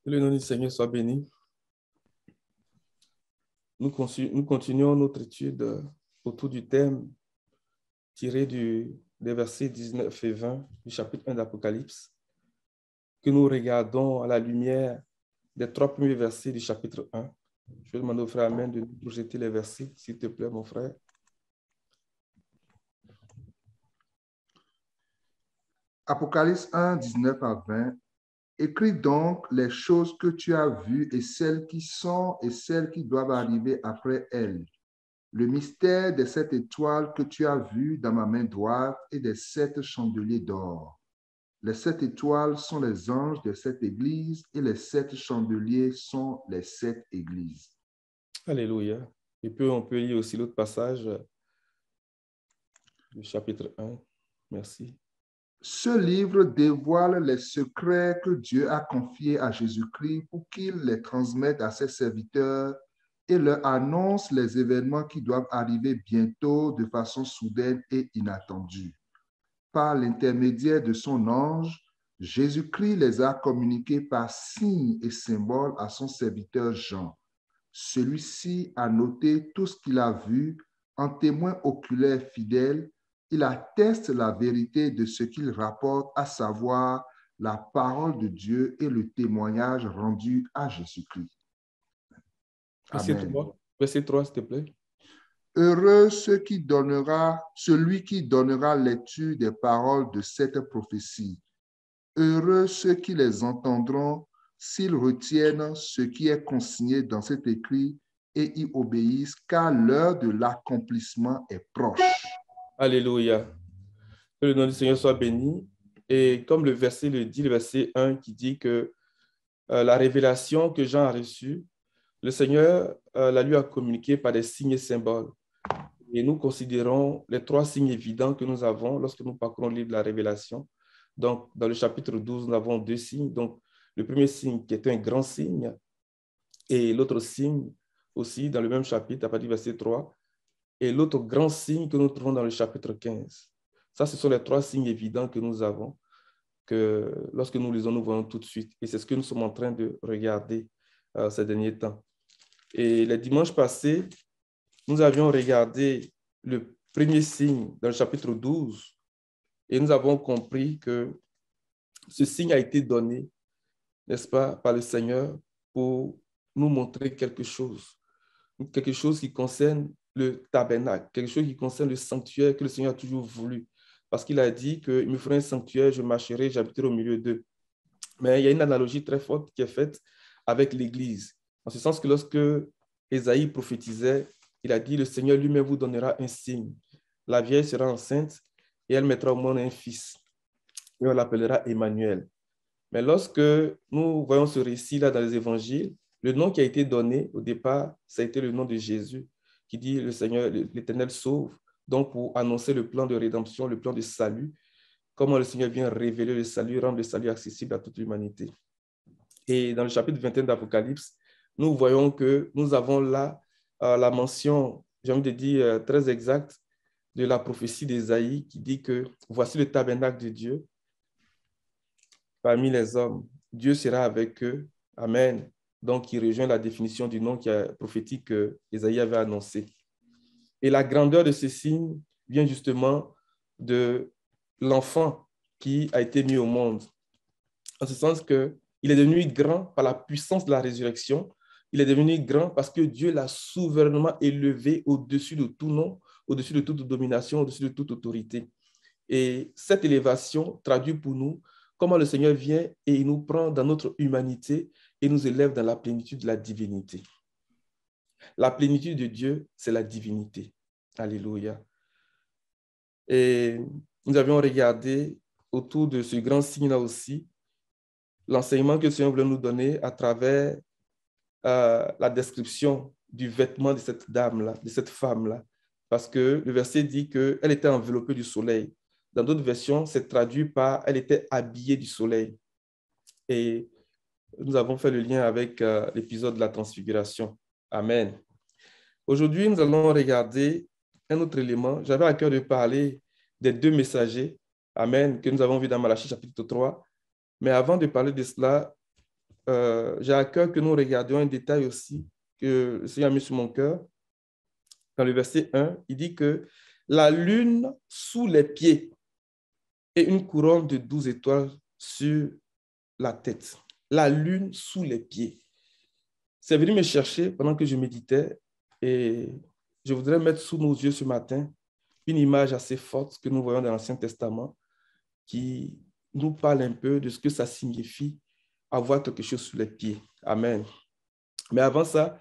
Que le nom du Seigneur soit béni. Nous continuons notre étude autour du thème tiré des versets 19 et 20 du chapitre 1 d'Apocalypse, que nous regardons à la lumière des 3 premiers versets du chapitre 1. Je vais demander au frère Amen de nous projeter les versets, s'il te plaît, mon frère. Apocalypse 1, 19 à 20. Écris donc les choses que tu as vues et celles qui sont et celles qui doivent arriver après elles. Le mystère des 7 étoiles que tu as vues dans ma main droite et des 7 chandeliers d'or. Les 7 étoiles sont les anges des 7 églises et les 7 chandeliers sont les 7 églises. Alléluia. Et puis on peut lire aussi l'autre passage du chapitre 1. Merci. Ce livre dévoile les secrets que Dieu a confiés à Jésus-Christ pour qu'il les transmette à ses serviteurs et leur annonce les événements qui doivent arriver bientôt de façon soudaine et inattendue. Par l'intermédiaire de son ange, Jésus-Christ les a communiqués par signes et symboles à son serviteur Jean. Celui-ci a noté tout ce qu'il a vu en témoin oculaire fidèle. Il atteste la vérité de ce qu'il rapporte, à savoir la parole de Dieu et le témoignage rendu à Jésus-Christ. Amen. Verset 3, s'il te plaît. Heureux celui qui donnera lecture des paroles de cette prophétie. Heureux ceux qui les entendront, s'ils retiennent ce qui est consigné dans cet écrit et y obéissent, car l'heure de l'accomplissement est proche. Alléluia. Que le nom du Seigneur soit béni. Et comme le verset le dit, le verset 1 qui dit que la révélation que Jean a reçue, le Seigneur la lui a communiquée par des signes et symboles. Et nous considérons les 3 signes évidents que nous avons lorsque nous parcourons le livre de la Révélation. Donc, dans le chapitre 12, nous avons 2 signes. Donc, le premier signe qui est un grand signe et l'autre signe aussi dans le même chapitre, à partir du verset 3. Et l'autre grand signe que nous trouvons dans le chapitre 15. Ça, ce sont les 3 signes évidents que nous avons, que lorsque nous lisons, nous voyons tout de suite. Et c'est ce que nous sommes en train de regarder ces derniers temps. Et les dimanches passés, nous avions regardé le premier signe dans le chapitre 12 et nous avons compris que ce signe a été donné, n'est-ce pas, par le Seigneur pour nous montrer quelque chose qui concerne le tabernacle, quelque chose qui concerne le sanctuaire que le Seigneur a toujours voulu. Parce qu'il a dit qu'il me ferait un sanctuaire, je marcherai, j'habiterai au milieu d'eux. Mais il y a une analogie très forte qui est faite avec l'Église. En ce sens que lorsque Ésaïe prophétisait, il a dit, le Seigneur lui-même vous donnera un signe. La vierge sera enceinte et elle mettra au monde un fils. Et on l'appellera Emmanuel. Mais lorsque nous voyons ce récit-là dans les évangiles, le nom qui a été donné au départ, ça a été le nom de Jésus, qui dit le Seigneur, l'Éternel sauve, donc pour annoncer le plan de rédemption, le plan de salut, comment le Seigneur vient révéler le salut, rendre le salut accessible à toute l'humanité. Et dans le chapitre 21 d'Apocalypse, nous voyons que nous avons là la mention, j'ai envie de dire très exacte, de la prophétie d'Ésaïe qui dit que voici le tabernacle de Dieu parmi les hommes. Dieu sera avec eux. Amen. Donc, il rejoint la définition du nom prophétique que Ésaïe avait annoncé. Et la grandeur de ce signe vient justement de l'enfant qui a été mis au monde. En ce sens qu'il est devenu grand par la puissance de la résurrection. Il est devenu grand parce que Dieu l'a souverainement élevé au-dessus de tout nom, au-dessus de toute domination, au-dessus de toute autorité. Et cette élévation traduit pour nous comment le Seigneur vient et il nous prend dans notre humanité et nous élève dans la plénitude de la divinité. La plénitude de Dieu, c'est la divinité. Alléluia. Et nous avions regardé autour de ce grand signe-là aussi l'enseignement que le Seigneur voulait nous donner à travers la description du vêtement de cette dame-là, de cette femme-là. Parce que le verset dit qu'elle était enveloppée du soleil. Dans d'autres versions, c'est traduit par « elle était habillée du soleil ». Et nous avons fait le lien avec l'épisode de la transfiguration. Amen. Aujourd'hui, nous allons regarder un autre élément. J'avais à cœur de parler des 2 messagers, Amen, que nous avons vus dans Malachie chapitre 3. Mais avant de parler de cela, j'ai à cœur que nous regardions un détail aussi que le Seigneur a mis sur mon cœur. Dans le verset 1, il dit que la lune sous les pieds et une couronne de 12 étoiles sur la tête. La lune sous les pieds. C'est venu me chercher pendant que je méditais et je voudrais mettre sous nos yeux ce matin une image assez forte que nous voyons dans l'Ancien Testament qui nous parle un peu de ce que ça signifie avoir quelque chose sous les pieds. Amen. Mais avant ça,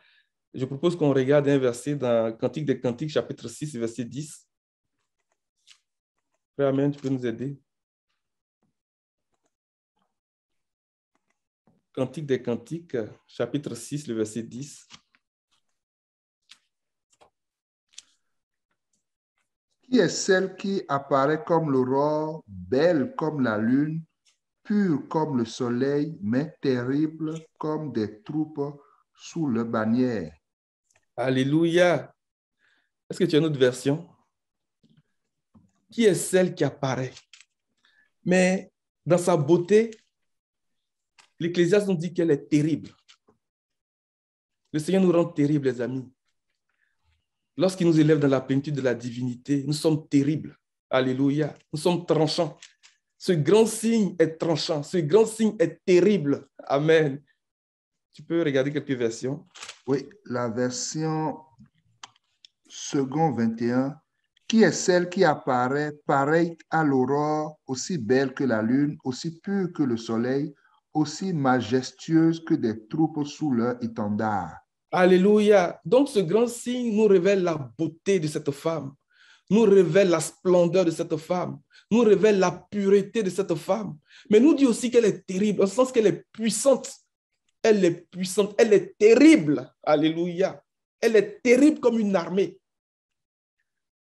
je propose qu'on regarde un verset dans Cantique des Cantiques, chapitre 6, verset 10. Frère Amen, tu peux nous aider? Cantique des Cantiques, chapitre 6, le verset 10. Qui est celle qui apparaît comme l'aurore, belle comme la lune, pure comme le soleil, mais terrible comme des troupes sous le bannière? Alléluia. Est-ce que tu as une autre version? Qui est celle qui apparaît? Mais dans sa beauté, l'Ecclésiaste nous dit qu'elle est terrible. Le Seigneur nous rend terribles, les amis. Lorsqu'il nous élève dans la plénitude de la divinité, nous sommes terribles. Alléluia. Nous sommes tranchants. Ce grand signe est tranchant. Ce grand signe est terrible. Amen. Tu peux regarder quelques versions. Oui, la version second 21. Qui est celle qui apparaît pareille à l'aurore, aussi belle que la lune, aussi pure que le soleil, aussi majestueuse que des troupes sous leur étendard? Alléluia. Donc ce grand signe nous révèle la beauté de cette femme, nous révèle la splendeur de cette femme, nous révèle la pureté de cette femme, mais nous dit aussi qu'elle est terrible, au sens qu'elle est puissante. Elle est puissante, elle est terrible. Alléluia. Elle est terrible comme une armée.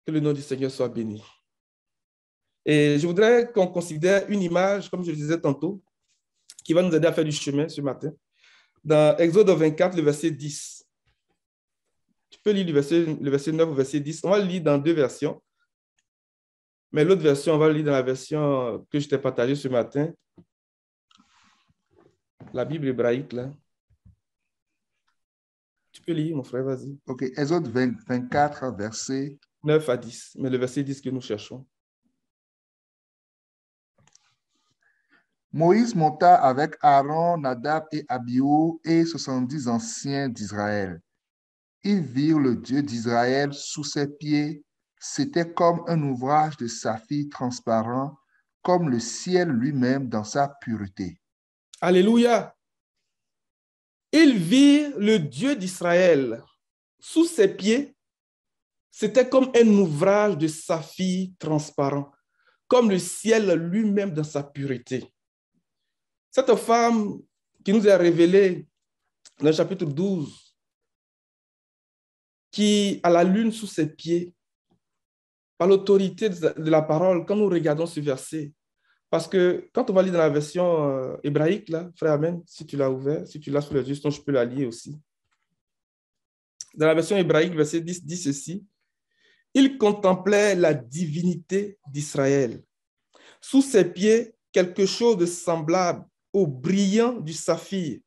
Que le nom du Seigneur soit béni. Et je voudrais qu'on considère une image, comme je le disais tantôt, qui va nous aider à faire du chemin ce matin. Dans Exode 24, le verset 10. Tu peux lire le verset 9 au verset 10. On va le lire dans deux versions. Mais l'autre version, on va le lire dans la version que je t'ai partagée ce matin. La Bible hébraïque, là. Tu peux lire, mon frère, vas-y. Ok, Exode 24, verset 9 à 10. Mais le verset 10 que nous cherchons. Moïse monta avec Aaron, Nadab et Abihu et 70 anciens d'Israël. Ils virent le Dieu d'Israël sous ses pieds. C'était comme un ouvrage de saphir transparent, comme le ciel lui-même dans sa pureté. Alléluia. Ils virent le Dieu d'Israël sous ses pieds. C'était comme un ouvrage de saphir transparent, comme le ciel lui-même dans sa pureté. Cette femme qui nous est révélée dans le chapitre 12, qui a la lune sous ses pieds, par l'autorité de la parole, quand nous regardons ce verset, parce que quand on va lire dans la version hébraïque, là, frère Amen, si tu l'as ouvert, si tu l'as sous les yeux, sinon je peux la lire aussi. Dans la version hébraïque, verset 10 dit ceci: il contemplait la divinité d'Israël. Sous ses pieds, quelque chose de semblable au brillant du saphir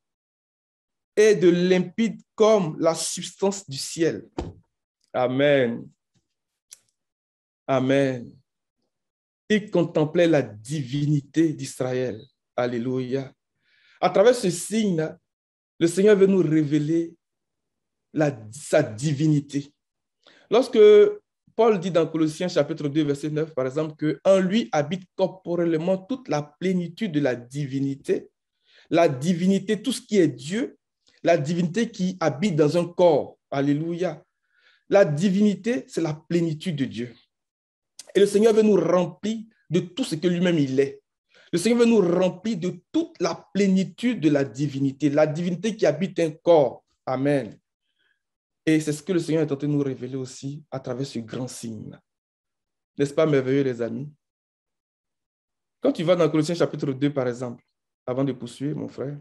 et de limpide comme la substance du ciel. Amen. Amen. Il contemplait la divinité d'Israël. Alléluia. À travers ce signe, le Seigneur veut nous révéler sa divinité. Lorsque Paul dit dans Colossiens chapitre 2, verset 9, par exemple, qu'en lui habite corporellement toute la plénitude de la divinité, tout ce qui est Dieu, la divinité qui habite dans un corps. Alléluia. La divinité, c'est la plénitude de Dieu. Et le Seigneur veut nous remplir de tout ce que lui-même il est. Le Seigneur veut nous remplir de toute la plénitude de la divinité qui habite un corps. Amen. Et c'est ce que le Seigneur est en train de nous révéler aussi à travers ce grand signe. N'est-ce pas merveilleux, les amis? Quand tu vas dans Colossiens chapitre 2, par exemple, avant de poursuivre, mon frère,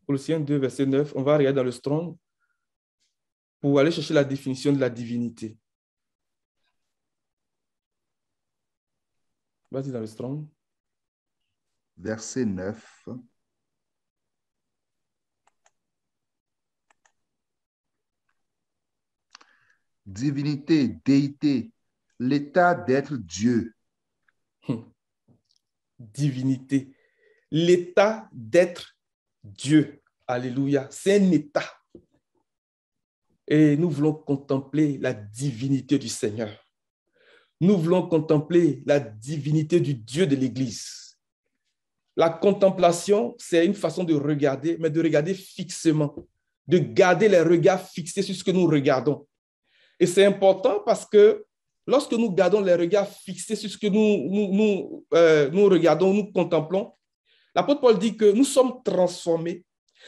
Colossiens 2, verset 9, on va regarder dans le Strong pour aller chercher la définition de la divinité. Vas-y dans le Strong. verset 9. Divinité, déité, l'état d'être Dieu. Divinité. L'état d'être Dieu. Alléluia. C'est un état. Et nous voulons contempler la divinité du Seigneur. Nous voulons contempler la divinité du Dieu de l'Église. La contemplation, c'est une façon de regarder, mais de regarder fixement, de garder les regards fixés sur ce que nous regardons. Et c'est important parce que lorsque nous gardons les regards fixés sur ce que nous regardons, nous contemplons, l'apôtre Paul dit que nous sommes transformés,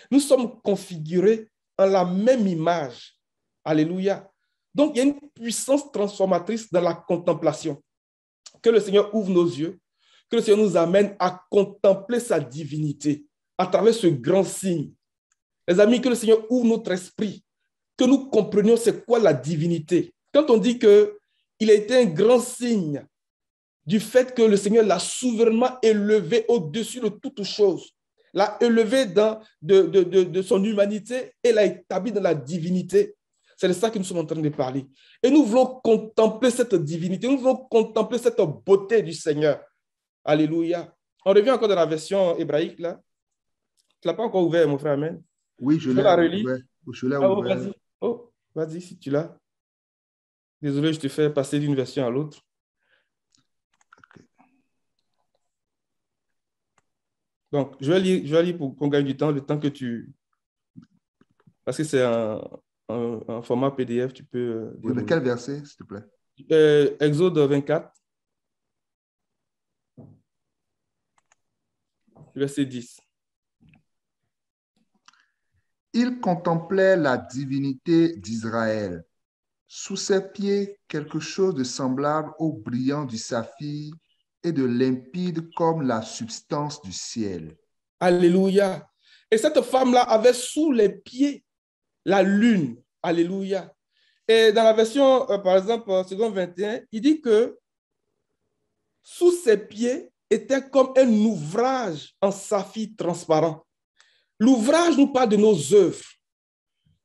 nous sommes configurés en la même image. Alléluia. Donc, il y a une puissance transformatrice dans la contemplation. Que le Seigneur ouvre nos yeux, que le Seigneur nous amène à contempler sa divinité à travers ce grand signe. Les amis, que le Seigneur ouvre notre esprit, que nous comprenions c'est quoi la divinité. Quand on dit qu'il a été un grand signe du fait que le Seigneur l'a souverainement élevé au-dessus de toutes choses, l'a élevé de son humanité et l'a établi dans la divinité. C'est de ça que nous sommes en train de parler. Et nous voulons contempler cette divinité, nous voulons contempler cette beauté du Seigneur. Alléluia. On revient encore dans la version hébraïque, là. Tu ne l'as pas encore ouvert, mon frère, amen. Oui, je l'ai ouvert. Je l'ai Oh, ouvert. vas-y. Oh, vas-y, si tu l'as. Désolé, je te fais passer d'une version à l'autre. Okay. Donc, je vais lire pour qu'on gagne du temps, le temps que tu... Parce que c'est un format PDF, tu peux... Oui, mais quel verset, s'il te plaît? Exode 24, verset 10. Il contemplait la divinité d'Israël. Sous ses pieds, quelque chose de semblable au brillant du saphir et de limpide comme la substance du ciel. Alléluia. Et cette femme-là avait sous les pieds la lune. Alléluia. Et dans la version, par exemple, seconde 21, il dit que sous ses pieds était comme un ouvrage en saphir transparent. L'ouvrage nous parle de nos œuvres.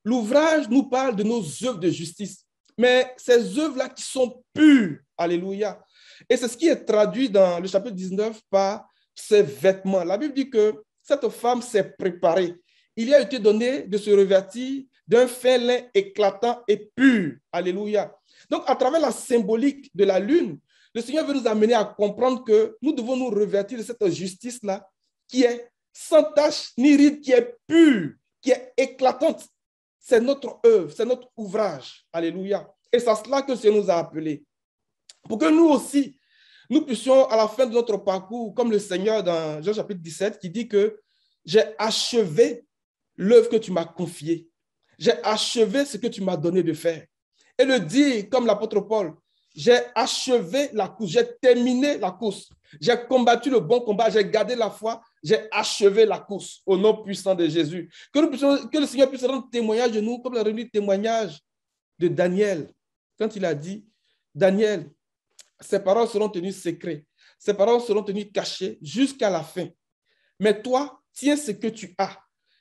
L'ouvrage nous parle de nos œuvres de justice. Mais ces œuvres-là qui sont pures. Alléluia. Et c'est ce qui est traduit dans le chapitre 19 par ses vêtements. La Bible dit que cette femme s'est préparée. Il lui a été donné de se revêtir d'un fin lin éclatant et pur. Alléluia. Donc, à travers la symbolique de la lune, le Seigneur veut nous amener à comprendre que nous devons nous revêtir de cette justice-là qui est sans tache ni ride, qui est pure, qui est éclatante. C'est notre œuvre, c'est notre ouvrage. Alléluia. Et c'est à cela que le Seigneur nous a appelés. Pour que nous aussi, nous puissions, à la fin de notre parcours, comme le Seigneur dans Jean chapitre 17, qui dit que j'ai achevé l'œuvre que tu m'as confiée. J'ai achevé ce que tu m'as donné de faire. Et le dire, comme l'apôtre Paul, j'ai achevé la course, j'ai terminé la course. J'ai combattu le bon combat, j'ai gardé la foi, j'ai achevé la course au nom puissant de Jésus. Que le Seigneur puisse rendre témoignage de nous, comme il a rendu témoignage de Daniel, quand il a dit, Daniel, ses paroles seront tenues secrètes, ses paroles seront tenues cachées jusqu'à la fin. Mais toi, tiens ce que tu as.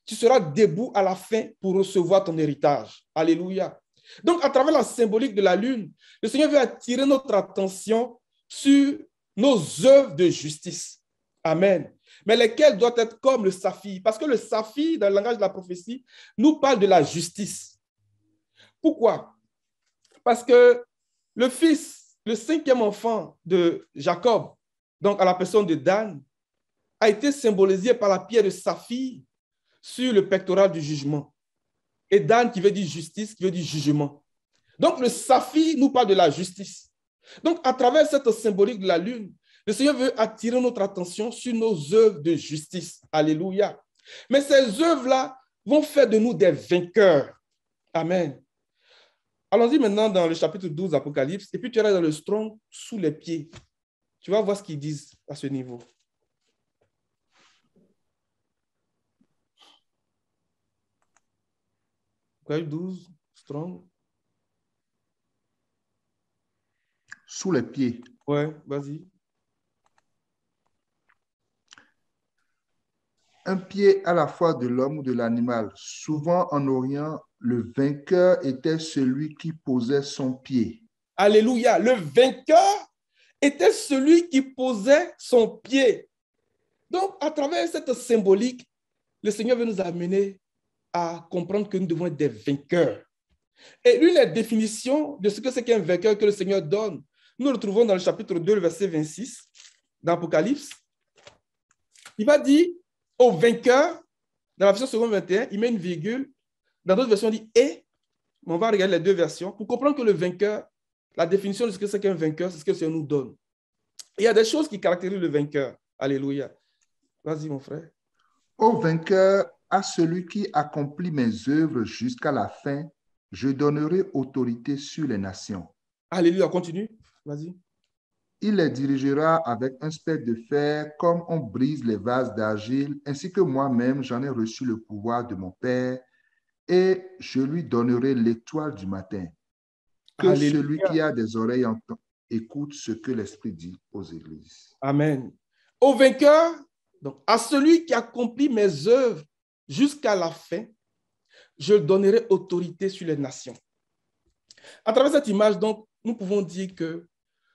Tu seras debout à la fin pour recevoir ton héritage. Alléluia. Donc, à travers la symbolique de la lune, le Seigneur veut attirer notre attention sur nos œuvres de justice. Amen. Mais lesquelles doivent être comme le saphir. Parce que le saphir, dans le langage de la prophétie, nous parle de la justice. Pourquoi? Parce que le fils, le cinquième enfant de Jacob, donc à la personne de Dan, a été symbolisé par la pierre de saphir sur le pectoral du jugement. Et Dan qui veut dire justice, qui veut dire jugement. Donc le saphir nous parle de la justice. Donc à travers cette symbolique de la lune, le Seigneur veut attirer notre attention sur nos œuvres de justice. Alléluia. Mais ces œuvres-là vont faire de nous des vainqueurs. Amen. Allons-y maintenant dans le chapitre 12 d'Apocalypse, et puis tu iras dans le Strong sous les pieds. Tu vas voir ce qu'ils disent à ce niveau. Apocalypse 12, Strong. Sous les pieds. Ouais, vas-y. un pied à la fois de l'homme ou de l'animal. Souvent en Orient, le vainqueur était celui qui posait son pied. Alléluia. Le vainqueur était celui qui posait son pied. Donc, à travers cette symbolique, le Seigneur veut nous amener à comprendre que nous devons être des vainqueurs. Et l'une des définitions de ce que c'est qu'un vainqueur que le Seigneur donne, nous le trouvons dans le chapitre 2, le verset 26 d'Apocalypse. Il va dire au vainqueur, dans la version seconde 21, il met une virgule. Dans d'autres versions, il dit et. Mais on va regarder les deux versions pour comprendre que le vainqueur, la définition de ce que c'est qu'un vainqueur, c'est ce que le Seigneur nous donne. Il y a des choses qui caractérisent le vainqueur. Alléluia. Vas-y, mon frère. Ô vainqueur, à celui qui accomplit mes œuvres jusqu'à la fin, je donnerai autorité sur les nations. Alléluia, continue. Vas-y. Il les dirigera avec un spectre de fer comme on brise les vases d'argile, ainsi que moi-même j'en ai reçu le pouvoir de mon Père, et je lui donnerai l'étoile du matin. Que Alléluia. celui qui a des oreilles entende, écoute ce que l'Esprit dit aux églises. Amen. Au vainqueur, donc, à celui qui accomplit mes œuvres jusqu'à la fin, je donnerai autorité sur les nations. À travers cette image, donc, nous pouvons dire que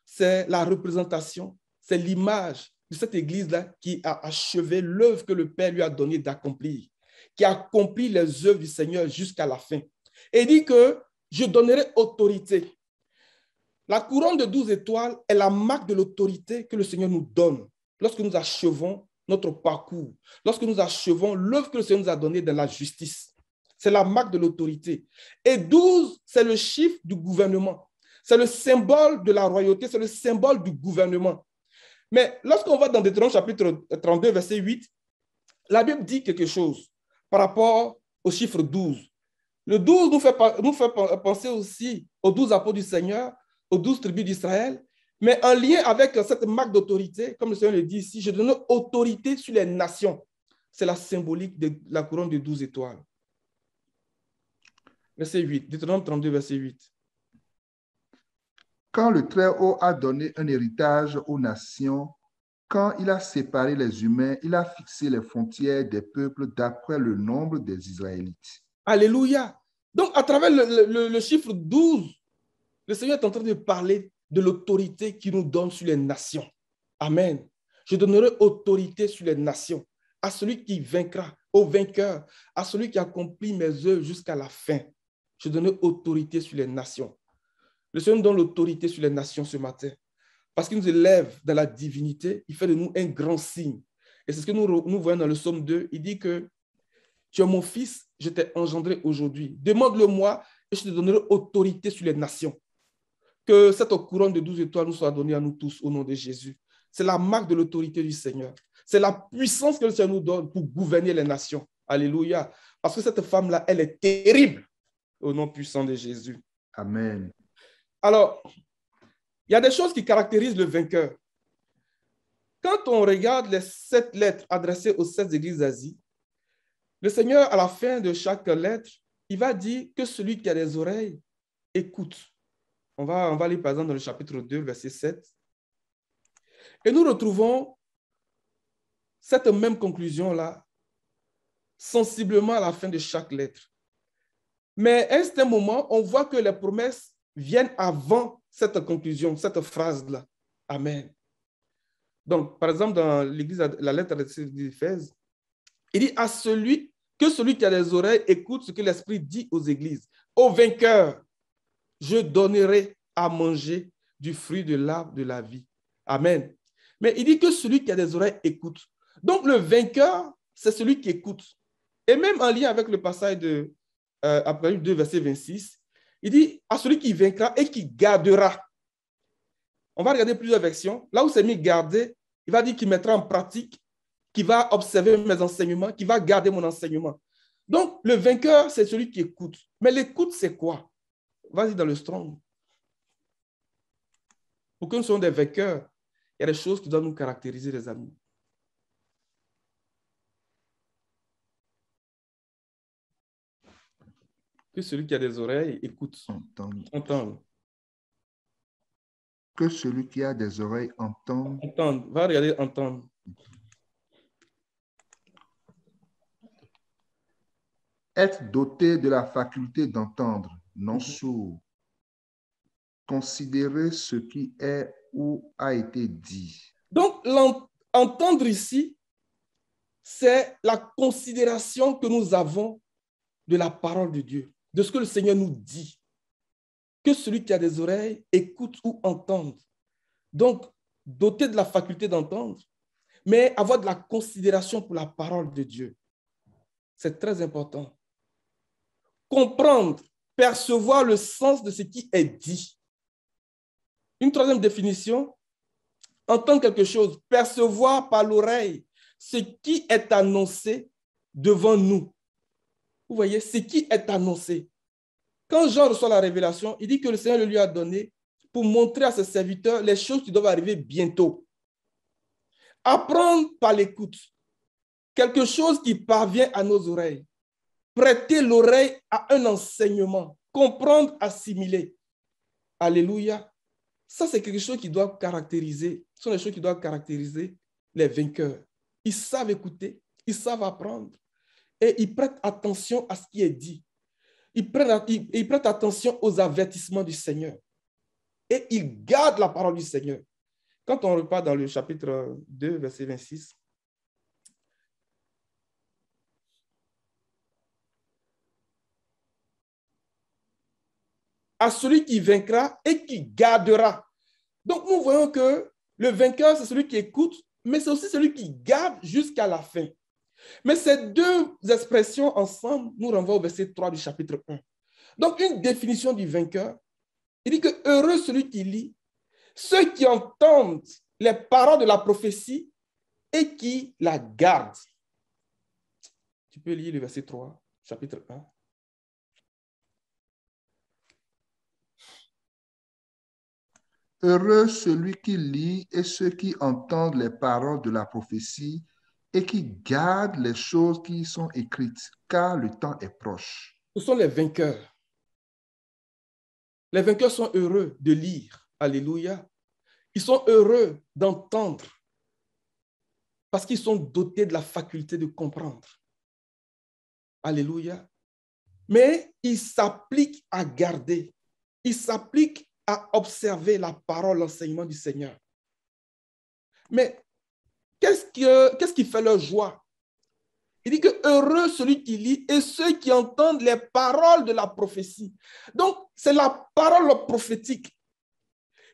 c'est la représentation, c'est l'image de cette église-là qui a achevé l'œuvre que le Père lui a donné d'accomplir, qui accomplit les œuvres du Seigneur jusqu'à la fin. Et il dit que je donnerai autorité. La couronne de 12 étoiles est la marque de l'autorité que le Seigneur nous donne lorsque nous achevons notre parcours, lorsque nous achevons l'œuvre que le Seigneur nous a donnée dans la justice. C'est la marque de l'autorité. Et 12, c'est le chiffre du gouvernement. C'est le symbole de la royauté, c'est le symbole du gouvernement. Mais lorsqu'on va dans Deutéronome chapitre 32, verset 8, la Bible dit quelque chose par rapport au chiffre 12. Le 12 nous fait penser aussi aux 12 apôtres du Seigneur, aux 12 tribus d'Israël, mais en lien avec cette marque d'autorité, comme le Seigneur le dit ici, je donne autorité sur les nations. C'est la symbolique de la couronne de 12 étoiles. Verset 8, Deutéronome 32, verset 8. Quand le Très-Haut a donné un héritage aux nations, quand il a séparé les humains, il a fixé les frontières des peuples d'après le nombre des Israélites. Alléluia. Donc, à travers le chiffre 12, le Seigneur est en train de parler de l'autorité qu'il nous donne sur les nations. Amen. Je donnerai autorité sur les nations à celui qui vaincra, au vainqueur, à celui qui accomplit mes œuvres jusqu'à la fin. Je donnerai autorité sur les nations. Le Seigneur nous donne l'autorité sur les nations ce matin. Parce qu'il nous élève dans la divinité, il fait de nous un grand signe. Et c'est ce que nous voyons dans le psaume 2. Il dit que tu es mon fils, je t'ai engendré aujourd'hui. Demande-le-moi et je te donnerai autorité sur les nations. Que cette couronne de 12 étoiles nous soit donnée à nous tous au nom de Jésus. C'est la marque de l'autorité du Seigneur. C'est la puissance que le Seigneur nous donne pour gouverner les nations. Alléluia. Parce que cette femme-là, elle est terrible au nom puissant de Jésus. Amen. Alors, il y a des choses qui caractérisent le vainqueur. Quand on regarde les 7 lettres adressées aux 7 églises d'Asie, le Seigneur, à la fin de chaque lettre, il va dire que celui qui a des oreilles, écoute. On va lire par exemple dans le chapitre 2, verset 7. Et nous retrouvons cette même conclusion-là sensiblement à la fin de chaque lettre. Mais à un certain moment, on voit que les promesses viennent avant cette conclusion, cette phrase-là. Amen. Donc, par exemple, dans l'église, la lettre d'Éphèse, il dit à celui qui a des oreilles écoute ce que l'Esprit dit aux églises. Au vainqueur, je donnerai à manger du fruit de l'arbre de la vie. Amen. Mais il dit que celui qui a des oreilles écoute. Donc, le vainqueur, c'est celui qui écoute. Et même en lien avec le passage de Apocalypse 2, verset 26, il dit à celui qui vaincra et qui gardera. On va regarder plusieurs versions. Là où c'est mis garder, il va dire qu'il mettra en pratique, qu'il va observer mes enseignements, qu'il va garder mon enseignement. Donc, le vainqueur, c'est celui qui écoute. Mais l'écoute, c'est quoi? Vas-y dans le Strong. Pour que nous soyons des vainqueurs, il y a des choses qui doivent nous caractériser, les amis. Que celui qui a des oreilles écoute. Entende. Que celui qui a des oreilles entende. Entende. Va regarder, entendre. Être doté de la faculté d'entendre, non sourd. Considérer ce qui est ou a été dit. Donc, entendre ici, c'est la considération que nous avons de la parole de Dieu, de ce que le Seigneur nous dit. Que celui qui a des oreilles écoute ou entende. Donc, doté de la faculté d'entendre, mais avoir de la considération pour la parole de Dieu. C'est très important. Comprendre, percevoir le sens de ce qui est dit. Une troisième définition, entendre quelque chose, percevoir par l'oreille ce qui est annoncé devant nous. Vous voyez, ce qui est annoncé. Quand Jean reçoit la révélation, il dit que le Seigneur le lui a donné pour montrer à ses serviteurs les choses qui doivent arriver bientôt. Apprendre par l'écoute. Quelque chose qui parvient à nos oreilles. Prêter l'oreille à un enseignement. Comprendre, assimiler. Alléluia. Ça, c'est quelque chose qui doit caractériser, ce sont les choses qui doivent caractériser les vainqueurs. Ils savent écouter, ils savent apprendre et ils prêtent attention à ce qui est dit. Ils prêtent attention aux avertissements du Seigneur et ils gardent la parole du Seigneur. Quand on repart dans le chapitre 2, verset 26, à celui qui vaincra et qui gardera. Donc, nous voyons que le vainqueur, c'est celui qui écoute, mais c'est aussi celui qui garde jusqu'à la fin. Mais ces deux expressions ensemble nous renvoient au verset 3 du chapitre 1. Donc, une définition du vainqueur, il dit que heureux celui qui lit, ceux qui entendent les paroles de la prophétie et qui la gardent. Tu peux lire le verset 3, chapitre 1. Heureux celui qui lit et ceux qui entendent les paroles de la prophétie et qui gardent les choses qui y sont écrites, car le temps est proche. Ce sont les vainqueurs. Les vainqueurs sont heureux de lire. Alléluia. Ils sont heureux d'entendre parce qu'ils sont dotés de la faculté de comprendre. Alléluia. Mais ils s'appliquent à garder. Ils s'appliquent à observer la parole, l'enseignement du Seigneur. Mais qu'est-ce qui fait leur joie? Il dit que heureux celui qui lit et ceux qui entendent les paroles de la prophétie. Donc, c'est la parole prophétique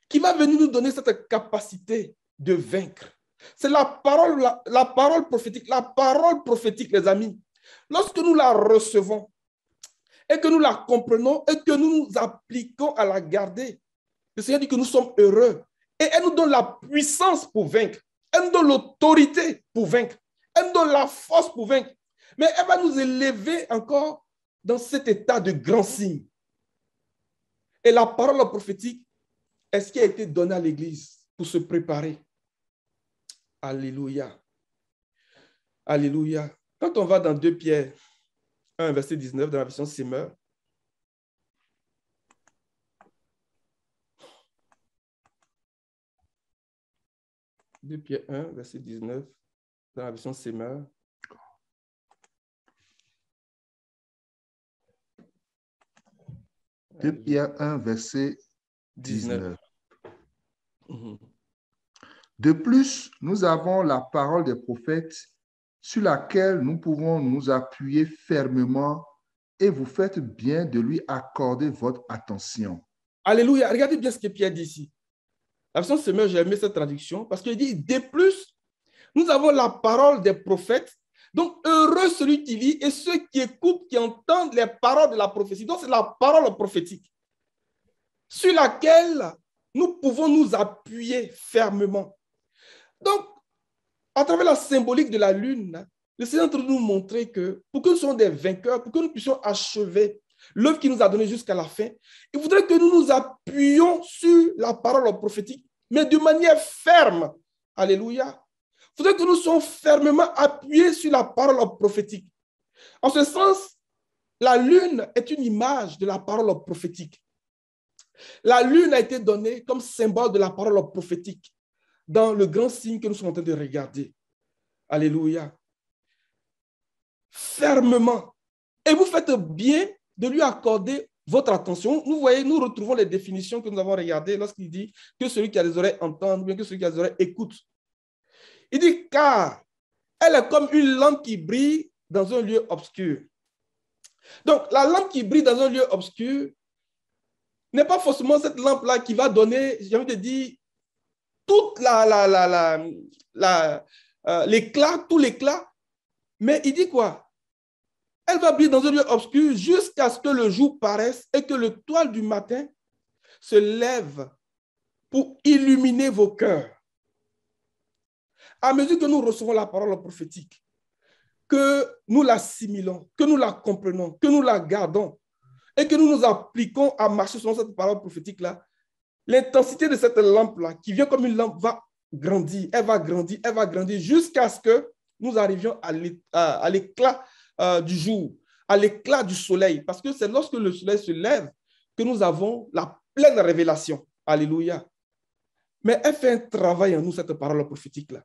qui va venir nous donner cette capacité de vaincre. C'est la parole prophétique. La parole prophétique, les amis, lorsque nous la recevons et que nous la comprenons et que nous nous appliquons à la garder, le Seigneur dit que nous sommes heureux et elle nous donne la puissance pour vaincre. Elle nous donne l'autorité pour vaincre. Elle nous donne la force pour vaincre. Mais elle va nous élever encore dans cet état de grand signe. Et la parole prophétique est ce qui a été donné à l'Église pour se préparer. Alléluia. Alléluia. Quand on va dans 2 Pierre 1, verset 19, dans la version Semeur, de Pierre 1, verset 19, dans la version Semeur. De Pierre 1, verset 19. De plus, nous avons la parole des prophètes sur laquelle nous pouvons nous appuyer fermement et vous faites bien de lui accorder votre attention. Alléluia. Regardez bien ce que Pierre dit ici. La version Semeur, j'ai aimé cette traduction parce qu'il dit, de plus, nous avons la parole des prophètes. Donc, heureux celui qui lit et ceux qui écoutent, qui entendent les paroles de la prophétie. Donc, c'est la parole prophétique sur laquelle nous pouvons nous appuyer fermement. Donc, à travers la symbolique de la lune, le Seigneur est en train de nous montrer que pour que nous soyons des vainqueurs, pour que nous puissions achever l'œuvre qu'il nous a donnée jusqu'à la fin, il voudrait que nous nous appuyions sur la parole prophétique, mais de manière ferme. Alléluia. Il faudrait que nous soyons fermement appuyés sur la parole prophétique. En ce sens, la lune est une image de la parole prophétique. La lune a été donnée comme symbole de la parole prophétique dans le grand signe que nous sommes en train de regarder. Alléluia. Fermement Et vous faites bien de lui accorder votre attention. Nous voyez, nous retrouvons les définitions que nous avons regardées lorsqu'il dit que celui qui a des oreilles entende, ou bien que celui qui a des oreilles écoute. Il dit car elle est comme une lampe qui brille dans un lieu obscur. Donc, la lampe qui brille dans un lieu obscur n'est pas forcément cette lampe-là qui va donner, j'ai envie de dire, toute l'éclat, tout l'éclat. Mais il dit quoi? Elle va briller dans un lieu obscur jusqu'à ce que le jour paraisse et que l'étoile du matin se lève pour illuminer vos cœurs. À mesure que nous recevons la parole prophétique, que nous l'assimilons, que nous la comprenons, que nous la gardons et que nous nous appliquons à marcher selon cette parole prophétique-là, l'intensité de cette lampe-là, qui vient comme une lampe, va grandir, elle va grandir, elle va grandir jusqu'à ce que nous arrivions à l'éclat du jour, à l'éclat du soleil. Parce que c'est lorsque le soleil se lève que nous avons la pleine révélation. Alléluia. Mais elle fait un travail en nous, cette parole prophétique-là.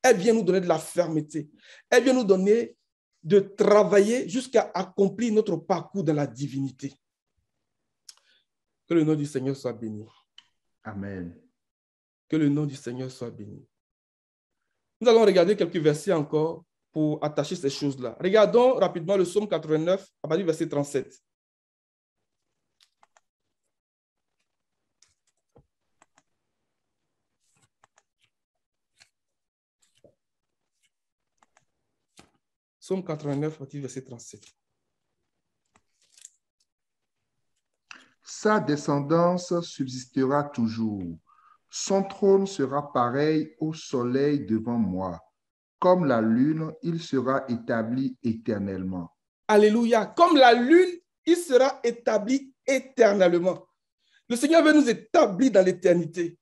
Elle vient nous donner de la fermeté. Elle vient nous donner de travailler jusqu'à accomplir notre parcours dans la divinité. Que le nom du Seigneur soit béni. Amen. Que le nom du Seigneur soit béni. Nous allons regarder quelques versets encore pour attacher ces choses-là. Regardons rapidement le psaume 89, à partir du verset 37. Psaume 89, à partir du verset 37. Sa descendance subsistera toujours. Son trône sera pareil au soleil devant moi. Comme la lune, il sera établi éternellement. Alléluia. Comme la lune, il sera établi éternellement. Le Seigneur veut nous établir dans l'éternité.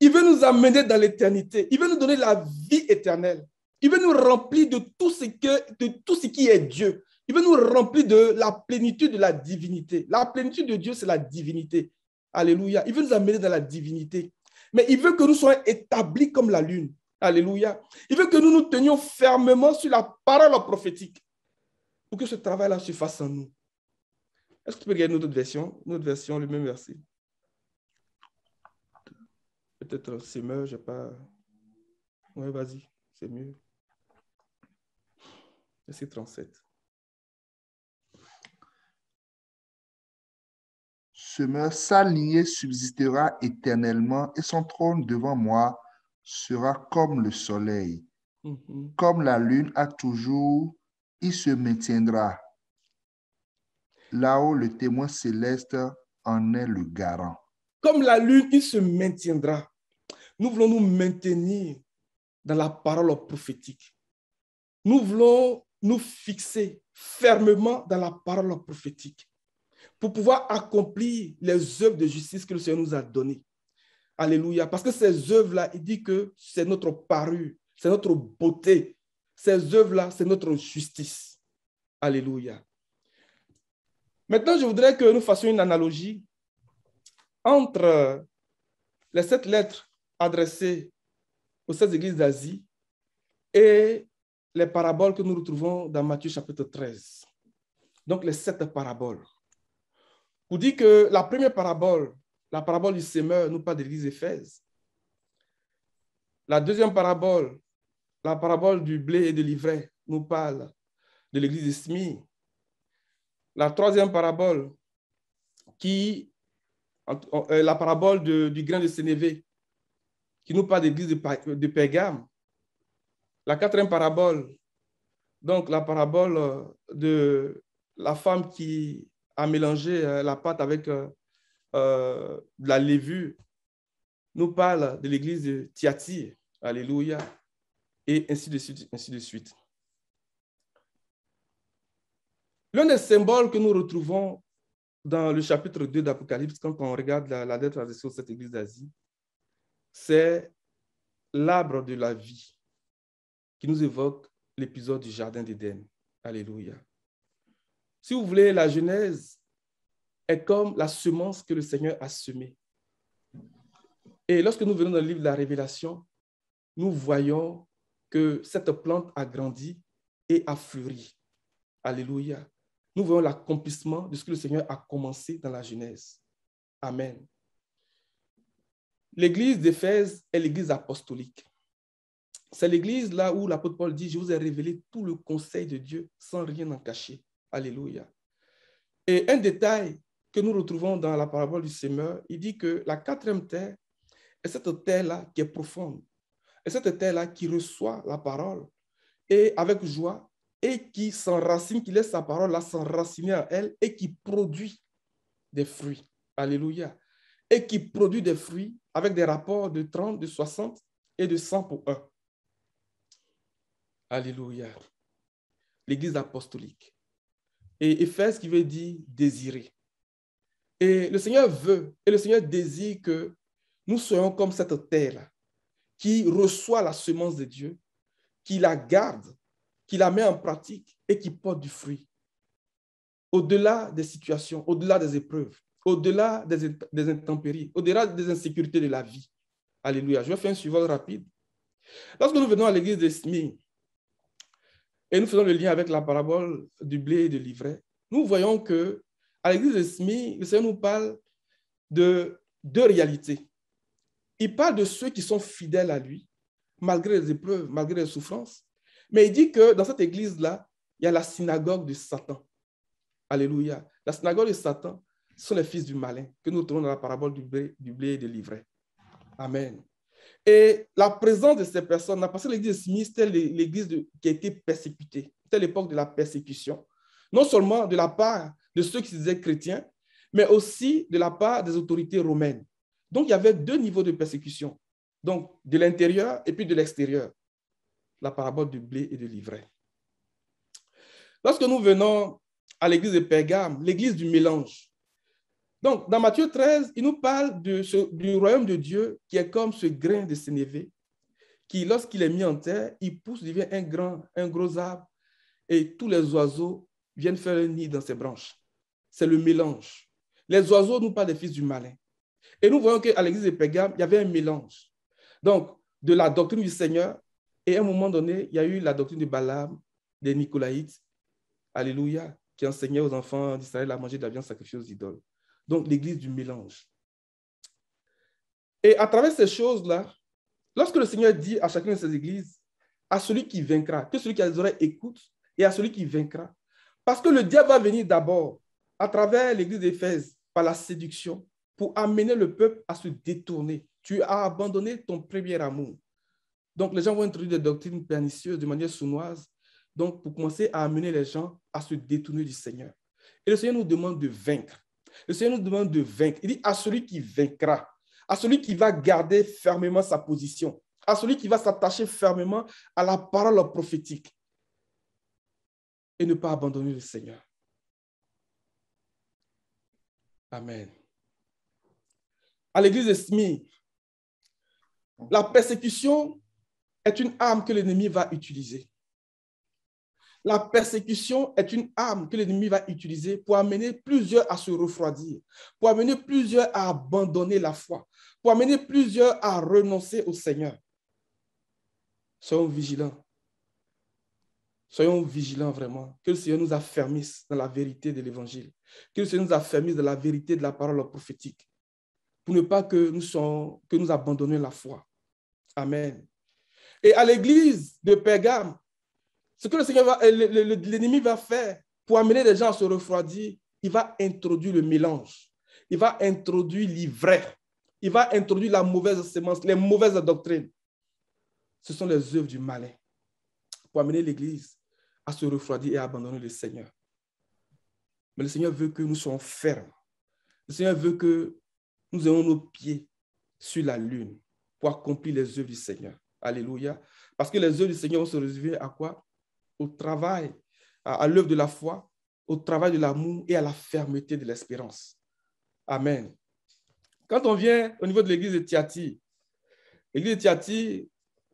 Il veut nous amener dans l'éternité. Il veut nous donner la vie éternelle. Il veut nous remplir de tout ce qui est Dieu. Il veut nous remplir de la plénitude de la divinité. La plénitude de Dieu, c'est la divinité. Alléluia. Il veut nous amener dans la divinité. Mais il veut que nous soyons établis comme la lune. Alléluia. Il veut que nous nous tenions fermement sur la parole prophétique pour que ce travail-là se fasse en nous. Est-ce que tu peux regarder notre version, le même verset? Peut-être c'est mieux, je n'ai pas... Oui, vas-y, c'est mieux. Verset 37. Sa lignée subsistera éternellement et son trône devant moi sera comme le soleil. Comme la lune a toujours, il se maintiendra. Là-haut, le témoin céleste en est le garant. Comme la lune, il se maintiendra. Nous voulons nous maintenir dans la parole prophétique. Nous voulons nous fixer fermement dans la parole prophétique pour pouvoir accomplir les œuvres de justice que le Seigneur nous a données. Alléluia. Parce que ces œuvres-là, il dit que c'est notre parure, c'est notre beauté. Ces œuvres-là, c'est notre justice. Alléluia. Maintenant, je voudrais que nous fassions une analogie entre les 7 lettres adressées aux 7 églises d'Asie et les paraboles que nous retrouvons dans Matthieu chapitre 13. Donc, les 7 paraboles. Pour dire que la première parabole, la parabole du semeur, nous parle de l'église d'Éphèse. La deuxième parabole, la parabole du blé et de l'ivraie, nous parle de l'église de Smyrne. La troisième parabole, la parabole du grain de sénévé, qui nous parle de l'église de Pergame. La quatrième parabole, donc la parabole de la femme qui a mélangé la pâte avec de la levure, nous parle de l'église de Thyatire. Alléluia. Et ainsi de suite, ainsi de suite. L'un des symboles que nous retrouvons dans le chapitre 2 d'Apocalypse, quand on regarde la lettre adressée à cette église d'Asie, c'est l'arbre de la vie qui nous évoque l'épisode du jardin d'Éden. Alléluia. Si vous voulez, la Genèse est comme la semence que le Seigneur a semée. Et lorsque nous venons dans le livre de la Révélation, nous voyons que cette plante a grandi et a fleuri. Alléluia. Nous voyons l'accomplissement de ce que le Seigneur a commencé dans la Genèse. Amen. L'église d'Éphèse est l'église apostolique. C'est l'église là où l'apôtre Paul dit, je vous ai révélé tout le conseil de Dieu sans rien en cacher. Alléluia. Et un détail que nous retrouvons dans la parabole du semeur, il dit que la quatrième terre est cette terre-là qui est profonde. Et cette terre-là qui reçoit la parole et avec joie et qui s'enracine, qui laisse sa parole là s'enraciner en elle et qui produit des fruits. Alléluia. Et qui produit des fruits avec des rapports de 30, de 60 et de 100 pour 1. Alléluia. L'église apostolique. Et Éphèse qui veut dire désirer. Et le Seigneur veut, et le Seigneur désire que nous soyons comme cette terre-là, qui reçoit la semence de Dieu, qui la garde, qui la met en pratique et qui porte du fruit. Au-delà des situations, au-delà des épreuves, au-delà des intempéries, au-delà des insécurités de la vie. Alléluia. Je vais faire un suivant rapide. Lorsque nous venons à l'église de Smyrne, et nous faisons le lien avec la parabole du blé et de l'ivraie, nous voyons que à l'église de Smyrne, le Seigneur nous parle de deux réalités. Il parle de ceux qui sont fidèles à lui, malgré les épreuves, malgré les souffrances. Mais il dit que dans cette église-là, il y a la synagogue de Satan. Alléluia. La synagogue de Satan, ce sont les fils du malin que nous trouvons dans la parabole du blé et de l'ivraie. Amen. Et la présence de ces personnes, parce que l'église de Smyrne, c'était l'église qui a été persécutée. C'était l'époque de la persécution. Non seulement de la part de ceux qui se disaient chrétiens, mais aussi de la part des autorités romaines. Donc, il y avait deux niveaux de persécution. Donc, de l'intérieur et puis de l'extérieur. La parabole du blé et de l'ivraie. Lorsque nous venons à l'église de Pergame, l'église du mélange. Donc, dans Matthieu 13, il nous parle du royaume de Dieu qui est comme ce grain de sénévé, qui, lorsqu'il est mis en terre, il pousse, il devient un gros arbre, et tous les oiseaux viennent faire un nid dans ses branches. C'est le mélange. Les oiseaux nous parlent des fils du malin. Et nous voyons qu'à l'église de Pergame, il y avait un mélange. Donc, de la doctrine du Seigneur, et à un moment donné, il y a eu la doctrine de Balaam, des Nicolaïtes, alléluia, qui enseignait aux enfants d'Israël à manger de la viande sacrifiée aux idoles. Donc, l'église du mélange. Et à travers ces choses-là, lorsque le Seigneur dit à chacune de ces églises, à celui qui vaincra, que celui qui a les oreilles écoute, et à celui qui vaincra. Parce que le diable va venir d'abord, à travers l'église d'Éphèse, par la séduction, pour amener le peuple à se détourner. Tu as abandonné ton premier amour. Donc, les gens vont introduire des doctrines pernicieuses de manière sournoise, donc pour commencer à amener les gens à se détourner du Seigneur. Et le Seigneur nous demande de vaincre. Le Seigneur nous demande de vaincre. Il dit à celui qui vaincra, à celui qui va garder fermement sa position, à celui qui va s'attacher fermement à la parole prophétique et ne pas abandonner le Seigneur. Amen. À l'église de Smyrne, la persécution est une arme que l'ennemi va utiliser. La persécution est une arme que l'ennemi va utiliser pour amener plusieurs à se refroidir, pour amener plusieurs à abandonner la foi, pour amener plusieurs à renoncer au Seigneur. Soyons vigilants. Soyons vigilants vraiment. Que le Seigneur nous affermisse dans la vérité de l'Évangile. Que le Seigneur nous affermisse dans la vérité de la parole prophétique. Pour ne pas que nous abandonnions la foi. Amen. Et à l'église de Pergame, ce que l'ennemi va faire pour amener les gens à se refroidir, il va introduire le mélange. Il va introduire l'ivraie. Il va introduire la mauvaise sémence, les mauvaises doctrines. Ce sont les œuvres du malin pour amener l'Église à se refroidir et à abandonner le Seigneur. Mais le Seigneur veut que nous soyons fermes. Le Seigneur veut que nous ayons nos pieds sur la lune pour accomplir les œuvres du Seigneur. Alléluia. Parce que les œuvres du Seigneur vont se résumer à quoi? Au travail, à l'œuvre de la foi, au travail de l'amour et à la fermeté de l'espérance. Amen. Quand on vient au niveau de l'église de Thyatire, l'église de Thyatire,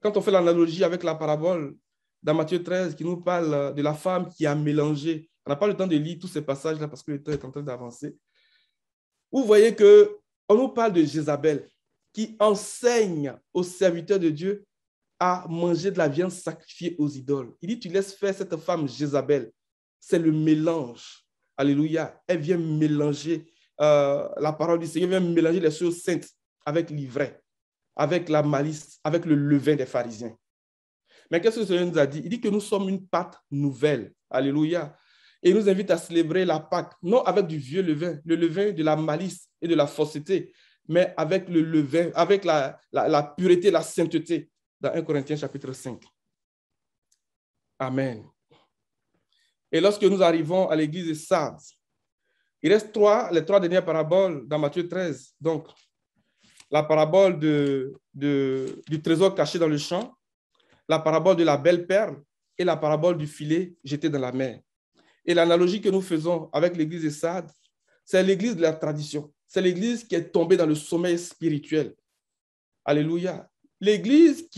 quand on fait l'analogie avec la parabole dans Matthieu 13 qui nous parle de la femme qui a mélangé, on n'a pas le temps de lire tous ces passages-là parce que le temps est en train d'avancer. Vous voyez qu'on nous parle de Jézabel qui enseigne aux serviteurs de Dieu à manger de la viande sacrifiée aux idoles. Il dit, tu laisses faire cette femme Jézabel. c'est le mélange. Alléluia. Elle vient mélanger la parole du Seigneur, vient mélanger les choses saintes avec l'ivraie, avec la malice, avec le levain des pharisiens. Mais qu'est-ce que le Seigneur nous a dit? Il dit que nous sommes une Pâque nouvelle. Alléluia. Et il nous invite à célébrer la Pâque, non avec du vieux levain, le levain de la malice et de la fausseté, mais avec le levain, avec la pureté, la sainteté, dans 1 Corinthiens chapitre 5. Amen. Et lorsque nous arrivons à l'église de Sardes, il reste les trois dernières paraboles dans Matthieu 13. Donc, la parabole du trésor caché dans le champ, la parabole de la belle perle et la parabole du filet jeté dans la mer. Et l'analogie que nous faisons avec l'église de Sardes, c'est l'église de la tradition. C'est l'église qui est tombée dans le sommeil spirituel. Alléluia. L'église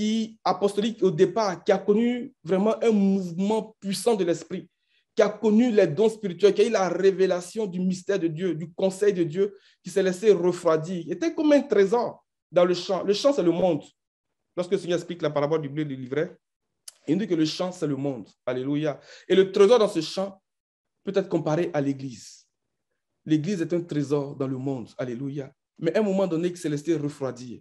apostolique au départ, qui a connu vraiment un mouvement puissant de l'esprit, qui a connu les dons spirituels, qui a eu la révélation du mystère de Dieu, du conseil de Dieu, qui s'est laissé refroidir. Il était comme un trésor dans le champ. Le champ, c'est le monde. Lorsque le Seigneur explique la parabole du blé et du livret, il dit que le champ, c'est le monde. Alléluia. Et le trésor dans ce champ peut être comparé à l'église. L'église est un trésor dans le monde. Alléluia. Mais à un moment donné, il s'est laissé refroidir.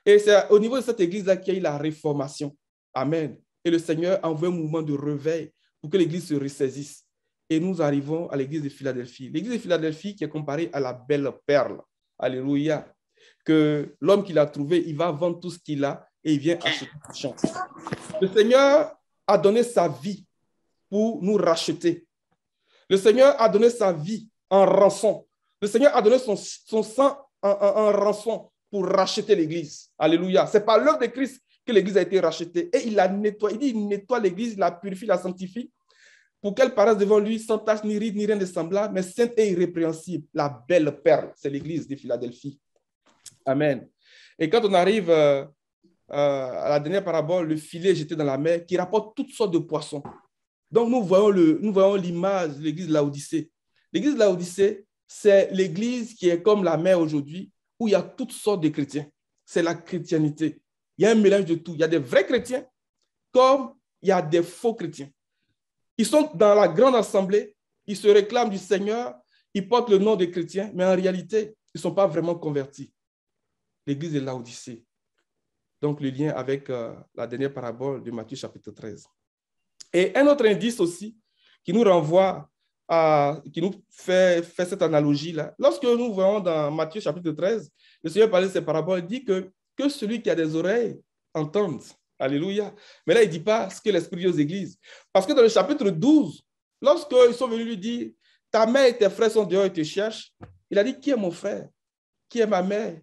Et c'est au niveau de cette église-là qu'il y a eu la réformation. Amen. Et le Seigneur a envoyé un mouvement de réveil pour que l'église se ressaisisse. Et nous arrivons à l'église de Philadelphie. L'église de Philadelphie qui est comparée à la belle perle. Alléluia. Que l'homme qui l'a trouvé, il va vendre tout ce qu'il a et il vient acheter le champ. Le Seigneur a donné sa vie pour nous racheter. Le Seigneur a donné sa vie en rançon. Le Seigneur a donné son sang en rançon pour racheter l'église. Alléluia. C'est par l'œuvre de Christ que l'église a été rachetée. Et il la nettoie. Il dit, il nettoie l'église, il la purifie, la sanctifie, pour qu'elle paraisse devant lui sans tache, ni ride, ni rien de semblable, mais sainte et irrépréhensible. La belle perle, c'est l'église de Philadelphie. Amen. Et quand on arrive à la dernière parabole, le filet jeté dans la mer, qui rapporte toutes sortes de poissons. Donc, nous voyons l'image de l'église de Laodicée. L'église de Laodicée, c'est l'église qui est comme la mer aujourd'hui, où il y a toutes sortes de chrétiens. C'est la chrétienté. Il y a un mélange de tout. Il y a des vrais chrétiens, comme il y a des faux chrétiens. Ils sont dans la grande assemblée, ils se réclament du Seigneur, ils portent le nom de chrétiens, mais en réalité, ils ne sont pas vraiment convertis. L'église de Laodicée. Donc, le lien avec la dernière parabole de Matthieu chapitre 13. Et un autre indice aussi qui nous renvoie qui nous fait cette analogie-là. Lorsque nous voyons dans Matthieu chapitre 13, le Seigneur parlait de ces paraboles, il dit que celui qui a des oreilles entende. Alléluia. Mais là, il ne dit pas ce que l'Esprit dit aux églises. Parce que dans le chapitre 12, lorsqu'ils sont venus lui dire, ta mère et tes frères sont dehors et te cherchent, il a dit, qui est mon frère? Qui est ma mère?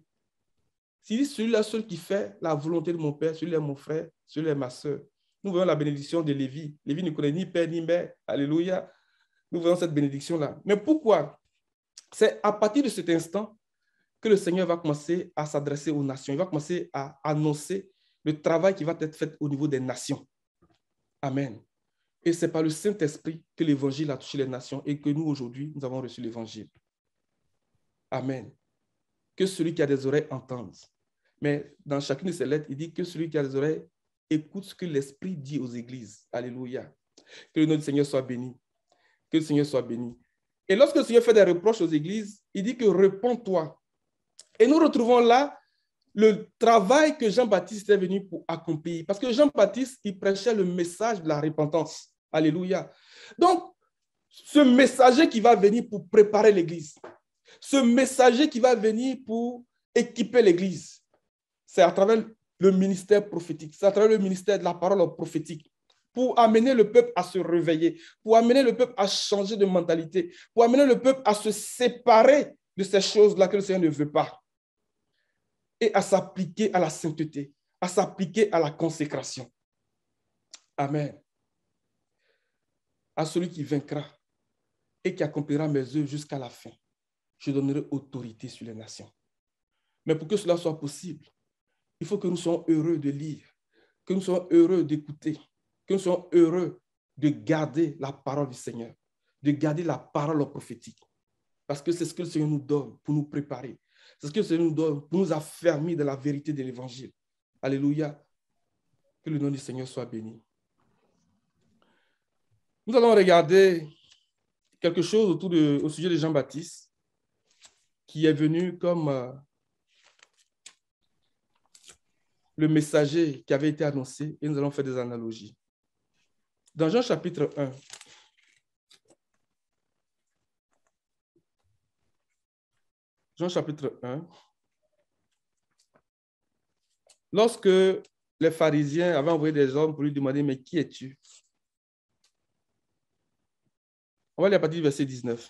S'il dit, celui-là seul qui fait la volonté de mon Père, celui-là est mon frère, celui-là est ma soeur. Nous voyons la bénédiction de Lévi. Lévi ne connaît ni père ni mère. Alléluia. Nous voyons cette bénédiction-là. Mais pourquoi? C'est à partir de cet instant que le Seigneur va commencer à s'adresser aux nations. Il va commencer à annoncer le travail qui va être fait au niveau des nations. Amen. Et c'est par le Saint-Esprit que l'Évangile a touché les nations et que nous, aujourd'hui, nous avons reçu l'Évangile. Amen. Que celui qui a des oreilles entende. Mais dans chacune de ces lettres, il dit que celui qui a des oreilles écoute ce que l'Esprit dit aux églises. Alléluia. Que le nom du Seigneur soit béni. Que le Seigneur soit béni. Et lorsque le Seigneur fait des reproches aux églises, il dit que réponds-toi. Et nous retrouvons là le travail que Jean-Baptiste est venu pour accomplir. Parce que Jean-Baptiste, il prêchait le message de la repentance. Alléluia. Donc, ce messager qui va venir pour préparer l'église, ce messager qui va venir pour équiper l'église, c'est à travers le ministère prophétique, c'est à travers le ministère de la parole prophétique, pour amener le peuple à se réveiller, pour amener le peuple à changer de mentalité, pour amener le peuple à se séparer de ces choses-là que le Seigneur ne veut pas et à s'appliquer à la sainteté, à s'appliquer à la consécration. Amen. À celui qui vaincra et qui accomplira mes œuvres jusqu'à la fin, je donnerai autorité sur les nations. Mais pour que cela soit possible, il faut que nous soyons heureux de lire, que nous soyons heureux d'écouter, que nous soyons heureux de garder la parole du Seigneur, de garder la parole prophétique. Parce que c'est ce que le Seigneur nous donne pour nous préparer. C'est ce que le Seigneur nous donne pour nous affermir dans la vérité de l'Évangile. Alléluia. Que le nom du Seigneur soit béni. Nous allons regarder quelque chose au sujet de Jean-Baptiste qui est venu comme le messager qui avait été annoncé et nous allons faire des analogies. Dans Jean chapitre 1, Jean chapitre 1, lorsque les pharisiens avaient envoyé des hommes pour lui demander « Mais qui es-tu » On va lire à partir du verset 19.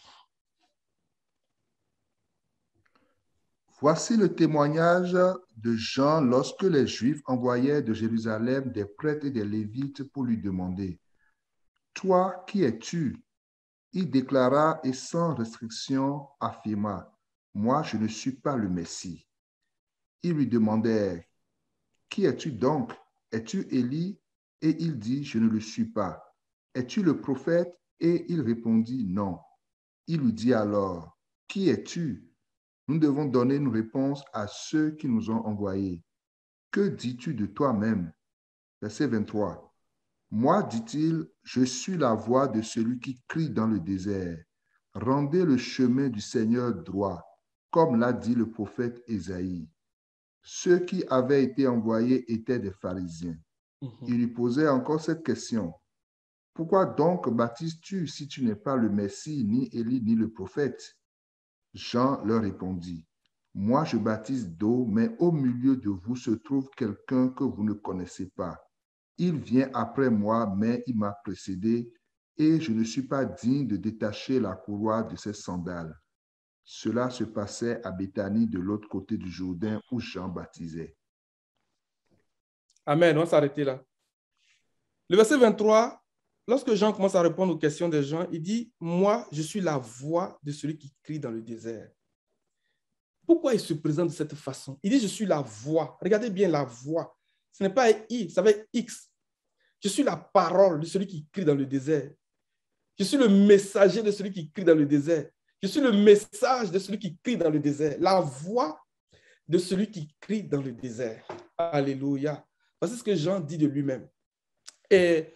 Voici le témoignage de Jean lorsque les Juifs envoyaient de Jérusalem des prêtres et des Lévites pour lui demander « Toi, qui es-tu » Il déclara et sans restriction affirma « Moi, je ne suis pas le Messie. » Ils lui demandèrent « Qui es-tu donc? Es-tu Élie ?» Et il dit « Je ne le suis pas. » « Es-tu le prophète? » Et il répondit « Non. » Il lui dit alors « Qui es-tu? » Nous devons donner une réponse à ceux qui nous ont envoyés. Que dis-tu de toi-même? Verset 23. Moi, dit-il, je suis la voix de celui qui crie dans le désert. Rendez le chemin du Seigneur droit, comme l'a dit le prophète Ésaïe. Ceux qui avaient été envoyés étaient des pharisiens. Il lui posait encore cette question. Pourquoi donc baptises-tu si tu n'es pas le Messie, ni Élie, ni le prophète? Jean leur répondit. Moi, je baptise d'eau, mais au milieu de vous se trouve quelqu'un que vous ne connaissez pas. Il vient après moi, mais il m'a précédé, et je ne suis pas digne de détacher la courroie de ses sandales. Cela se passait à Béthanie, de l'autre côté du Jourdain, où Jean baptisait. Amen, on va s'arrêter là. Le verset 23, lorsque Jean commence à répondre aux questions des gens, il dit « Moi, je suis la voix de celui qui crie dans le désert. » Pourquoi il se présente de cette façon? Il dit « Je suis la voix. » Regardez bien la voix. Ce n'est pas un I, ça va être X. Je suis la parole de celui qui crie dans le désert. Je suis le messager de celui qui crie dans le désert. Je suis le message de celui qui crie dans le désert. La voix de celui qui crie dans le désert. Alléluia. Voici ce que Jean dit de lui-même. Et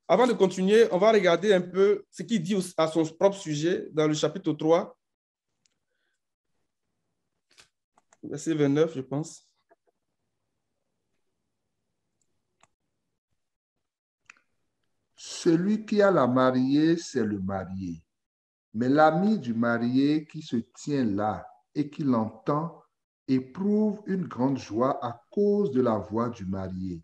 avant de continuer, on va regarder un peu ce qu'il dit à son propre sujet dans le chapitre 3, verset 29, je pense. Celui qui a la mariée, c'est le marié. Mais l'ami du marié qui se tient là et qui l'entend éprouve une grande joie à cause de la voix du marié.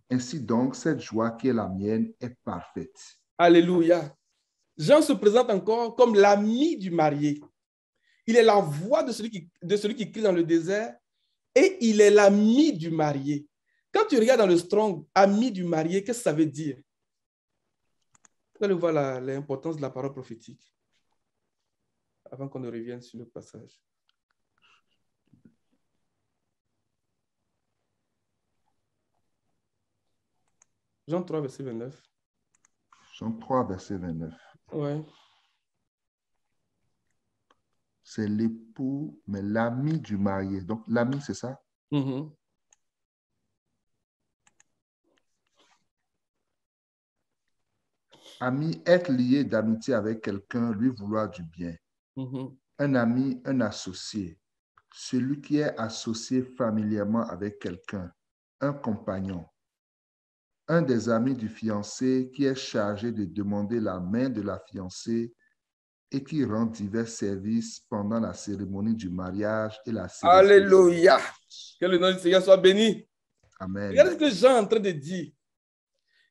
Ainsi donc, cette joie qui est la mienne est parfaite. Alléluia. Jean se présente encore comme l'ami du marié. Il est la voix de celui qui crie dans le désert et il est l'ami du marié. Quand tu regardes dans le Strong, ami du marié, qu'est-ce que ça veut dire? Vous allez voir l'importance de la parole prophétique avant qu'on ne revienne sur le passage. Jean 3, verset 29. Jean 3, verset 29. Ouais. C'est l'époux, mais l'ami du marié. Donc, l'ami, c'est ça? Ami, être lié d'amitié avec quelqu'un, lui vouloir du bien. Un ami, un associé. Celui qui est associé familièrement avec quelqu'un. Un compagnon. Un des amis du fiancé qui est chargé de demander la main de la fiancée et qui rend divers services pendant la cérémonie du mariage et la célébration. Alléluia. Que le nom du Seigneur soit béni. Amen. Regardez ce que Jean est en train de dire.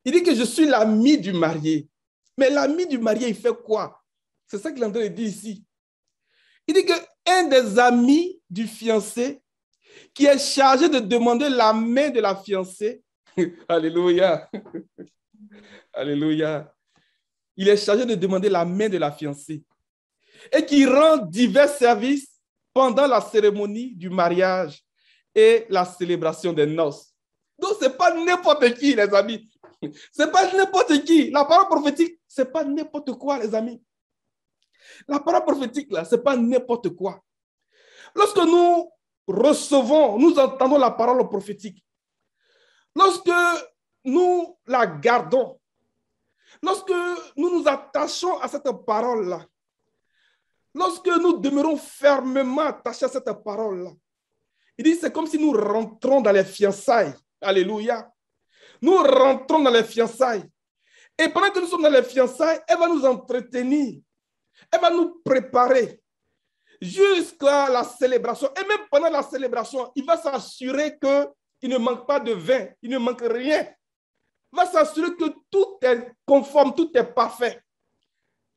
Il dit que je suis l'ami du marié. Mais l'ami du marié, il fait quoi? C'est ça qu'il est en train de dire ici. Il dit qu'un des amis du fiancé qui est chargé de demander la main de la fiancée. Alléluia. Alléluia. Il est chargé de demander la main de la fiancée et qui rend divers services pendant la cérémonie du mariage et la célébration des noces. Donc, ce n'est pas n'importe qui, les amis. Ce n'est pas n'importe qui. La parole prophétique, ce n'est pas n'importe quoi, les amis. La parole prophétique, là, ce n'est pas n'importe quoi. Lorsque nous recevons, nous entendons la parole prophétique, lorsque nous la gardons, Lorsque nous nous attachons à cette parole-là, lorsque nous demeurons fermement attachés à cette parole-là, il dit c'est comme si nous rentrons dans les fiançailles. Alléluia. Nous rentrons dans les fiançailles. Et pendant que nous sommes dans les fiançailles, elle va nous entretenir. Elle va nous préparer jusqu'à la célébration. Et même pendant la célébration, il va s'assurer qu'il ne manque pas de vin, il ne manque rien. Il va s'assurer que tout est conforme, tout est parfait.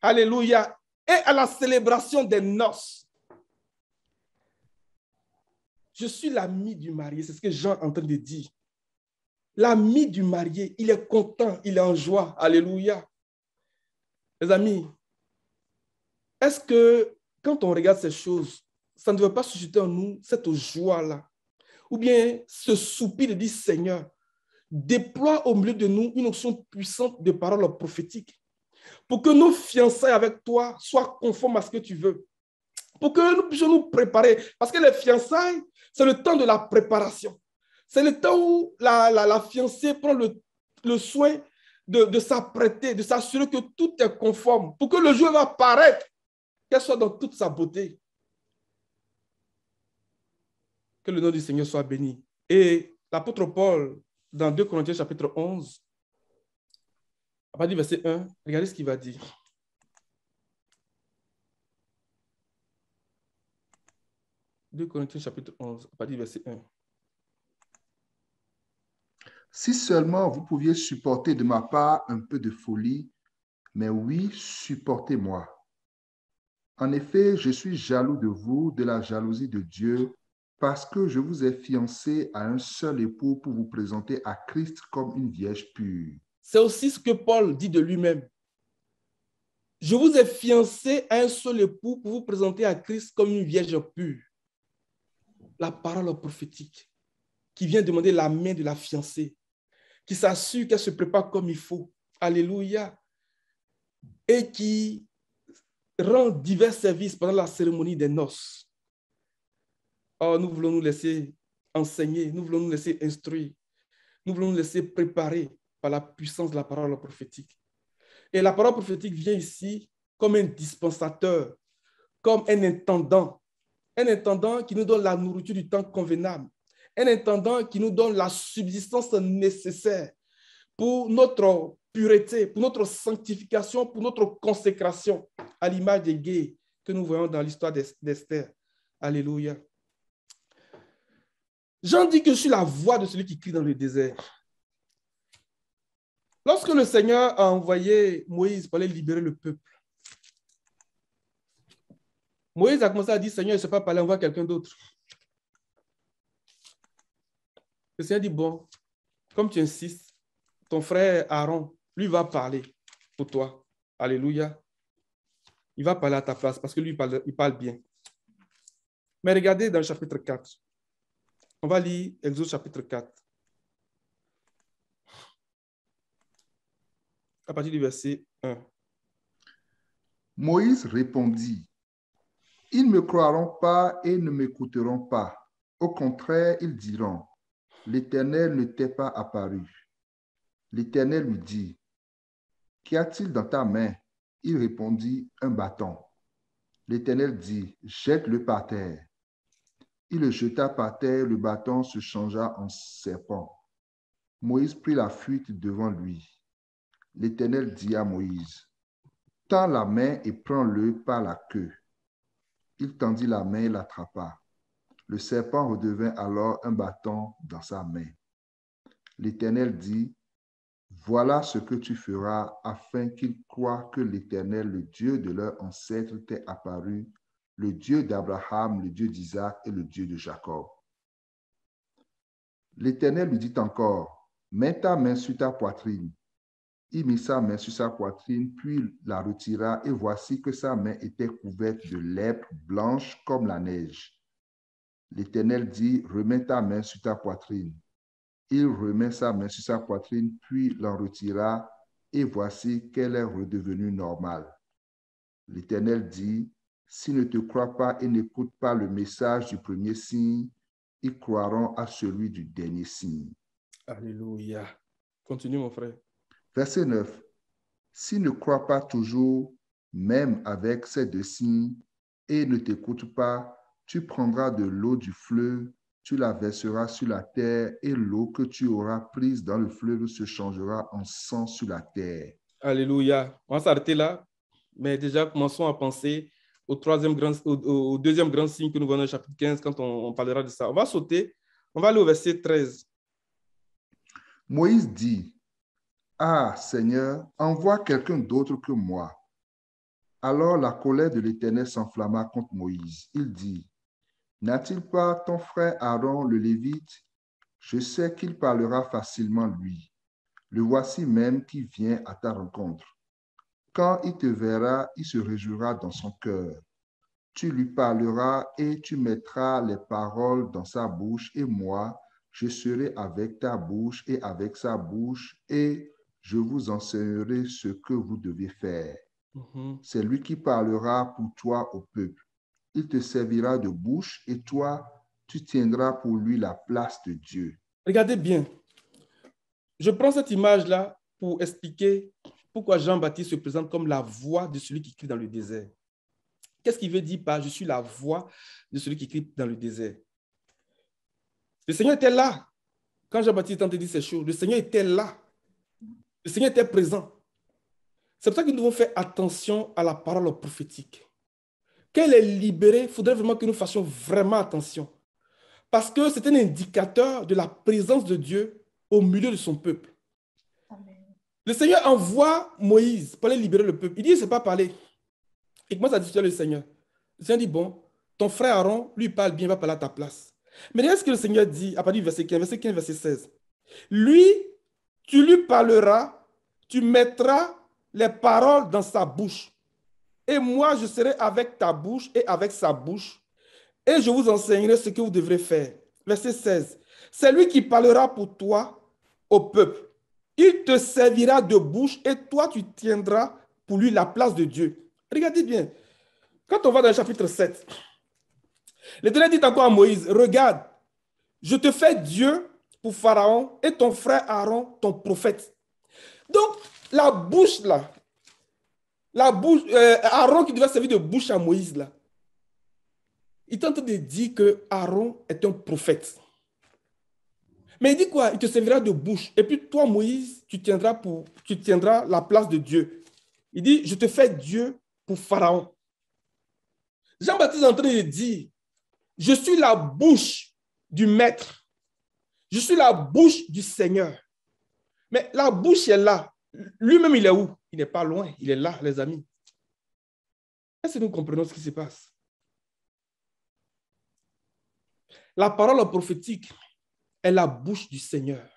Alléluia. Et à la célébration des noces, je suis l'ami du marié, c'est ce que Jean est en train de dire. L'ami du marié, il est content, il est en joie. Alléluia. Les amis, est-ce que quand on regarde ces choses, ça ne devrait pas susciter en nous cette joie-là? Ou bien ce soupir de dire, Seigneur, déploie au milieu de nous une onction puissante de paroles prophétiques pour que nos fiançailles avec toi soient conformes à ce que tu veux. Pour que nous puissions nous préparer. Parce que les fiançailles, c'est le temps de la préparation. C'est le temps où la fiancée prend le soin de s'apprêter, de s'assurer que tout est conforme, pour que le jour va paraître, qu'elle soit dans toute sa beauté. Que le nom du Seigneur soit béni. Et l'apôtre Paul, dans 2 Corinthiens chapitre 11, à partir du verset 1, regardez ce qu'il va dire. « 2 Corinthiens chapitre 11, à partir du verset 1. Si seulement vous pouviez supporter de ma part un peu de folie, mais oui, supportez-moi. En effet, je suis jaloux de vous, de la jalousie de Dieu, parce que je vous ai fiancé à un seul époux pour vous présenter à Christ comme une vierge pure. » C'est aussi ce que Paul dit de lui-même. Je vous ai fiancé à un seul époux pour vous présenter à Christ comme une vierge pure. La parole prophétique qui vient demander la main de la fiancée, qui s'assure qu'elle se prépare comme il faut. Alléluia. Et qui rend divers services pendant la cérémonie des noces. Oh, nous voulons nous laisser enseigner, nous voulons nous laisser instruire, nous voulons nous laisser préparer par la puissance de la parole prophétique. Et la parole prophétique vient ici comme un dispensateur, comme un intendant qui nous donne la nourriture du temps convenable, un intendant qui nous donne la subsistance nécessaire pour notre pureté, pour notre sanctification, pour notre consécration, à l'image des gays que nous voyons dans l'histoire d'Esther. Alléluia. Jean dit que je suis la voix de celui qui crie dans le désert. Lorsque le Seigneur a envoyé Moïse pour aller libérer le peuple, Moïse a commencé à dire, Seigneur, je ne sais pas parler, envoie quelqu'un d'autre. Le Seigneur dit, bon, comme tu insistes, ton frère Aaron, lui va parler pour toi. Alléluia. Il va parler à ta place parce que lui, il parle bien. Mais regardez dans le chapitre 4. On va lire Exode chapitre 4. À partir du verset 1. Moïse répondit, « Ils ne me croiront pas et ne m'écouteront pas. Au contraire, ils diront, « L'Éternel ne t'est pas apparu. » L'Éternel lui dit, « Qu'y a-t-il dans ta main? » Il répondit, « Un bâton. » L'Éternel dit, « Jette-le par terre. » Il le jeta par terre, le bâton se changea en serpent. Moïse prit la fuite devant lui. L'Éternel dit à Moïse, « Tends la main et prends-le par la queue. » Il tendit la main et l'attrapa. Le serpent redevint alors un bâton dans sa main. L'Éternel dit, « Voilà ce que tu feras afin qu'ils croient que l'Éternel, le Dieu de leur ancêtre, t'est apparu, le Dieu d'Abraham, le Dieu d'Isaac et le Dieu de Jacob. » L'Éternel lui dit encore, « Mets ta main sur ta poitrine. » Il mit sa main sur sa poitrine, puis la retira, et voici que sa main était couverte de lèpre blanche comme la neige. L'Éternel dit, « Remets ta main sur ta poitrine. » Il remet sa main sur sa poitrine, puis l'en retira, et voici qu'elle est redevenue normale. L'Éternel dit, « S'ils ne te croient pas et n'écoutent pas le message du premier signe, ils croiront à celui du dernier signe. » Alléluia. Continue, mon frère. Verset 9. S'il ne croit pas toujours, même avec ces deux signes, et ne t'écoute pas, tu prendras de l'eau du fleuve, tu la verseras sur la terre, et l'eau que tu auras prise dans le fleuve se changera en sang sur la terre. Alléluia. On va s'arrêter là, mais déjà commençons à penser au deuxième grand signe que nous voyons dans le chapitre 15 quand on parlera de ça. On va sauter, on va aller au verset 13. Moïse dit, « Ah, Seigneur, envoie quelqu'un d'autre que moi. » Alors la colère de l'Éternel s'enflamma contre Moïse. Il dit, « N'a-t-il pas ton frère Aaron le Lévite? Je sais qu'il parlera facilement lui. Le voici même qui vient à ta rencontre. Quand il te verra, il se réjouira dans son cœur. Tu lui parleras et tu mettras les paroles dans sa bouche, et moi, je serai avec ta bouche et avec sa bouche, et je vous enseignerai ce que vous devez faire. C'est lui qui parlera pour toi au peuple. Il te servira de bouche, et toi, tu tiendras pour lui la place de Dieu. » Regardez bien. Je prends cette image-là pour expliquer pourquoi Jean-Baptiste se présente comme la voix de celui qui crie dans le désert. Qu'est-ce qu'il veut dire par « je suis la voix de celui qui crie dans le désert » ? Le Seigneur était là. Quand Jean-Baptiste tente de dire ces choses, le Seigneur était là. Le Seigneur était présent. C'est pour ça que nous devons faire attention à la parole prophétique. Quand elle est libérée, il faudrait vraiment que nous fassions vraiment attention. Parce que c'est un indicateur de la présence de Dieu au milieu de son peuple. Amen. Le Seigneur envoie Moïse pour aller libérer le peuple. Il dit, il ne sait pas parler. Il commence à discuter avec le Seigneur. Le Seigneur dit, bon, ton frère Aaron, lui parle bien, il va parler à ta place. Mais regardez ce que le Seigneur dit à partir du verset 15, verset 16. Lui, tu lui parleras, tu mettras les paroles dans sa bouche. Et moi, je serai avec ta bouche et avec sa bouche. Et je vous enseignerai ce que vous devrez faire. Verset 16. C'est lui qui parlera pour toi au peuple. Il te servira de bouche et toi, tu tiendras pour lui la place de Dieu. Regardez bien. Quand on va dans le chapitre 7, l'Éternel dit encore à Moïse, regarde, je te fais Dieu pour Pharaon et ton frère Aaron, ton prophète. Donc, la bouche là, Aaron qui devait servir de bouche à Moïse là, il tente de dire que Aaron est un prophète. Mais il dit quoi? Il te servira de bouche. Et puis toi, Moïse, tu tiendras la place de Dieu. Il dit, je te fais Dieu pour Pharaon. Jean-Baptiste est en train de dire, je suis la bouche du maître. Je suis la bouche du Seigneur. Mais la bouche est là. Lui-même, il est où? Il n'est pas loin. Il est là, les amis. Est-ce que nous comprenons ce qui se passe? La parole prophétique est la bouche du Seigneur.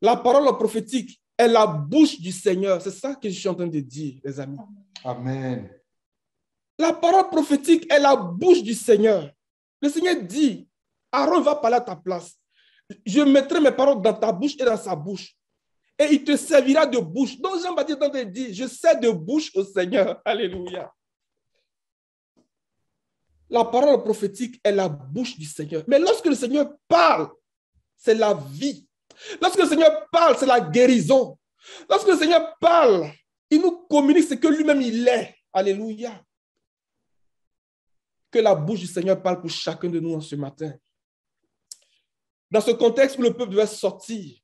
La parole prophétique est la bouche du Seigneur. C'est ça que je suis en train de dire, les amis. Amen. La parole prophétique est la bouche du Seigneur. Le Seigneur dit, Aaron va parler à ta place. Je mettrai mes paroles dans ta bouche et dans sa bouche. Et il te servira de bouche. Donc Jean-Baptiste est en train de dire, je sers de bouche au Seigneur. Alléluia. La parole prophétique est la bouche du Seigneur. Mais lorsque le Seigneur parle, c'est la vie. Lorsque le Seigneur parle, c'est la guérison. Lorsque le Seigneur parle, il nous communique ce que lui-même il est. Alléluia. Que la bouche du Seigneur parle pour chacun de nous en ce matin. Dans ce contexte où le peuple devait sortir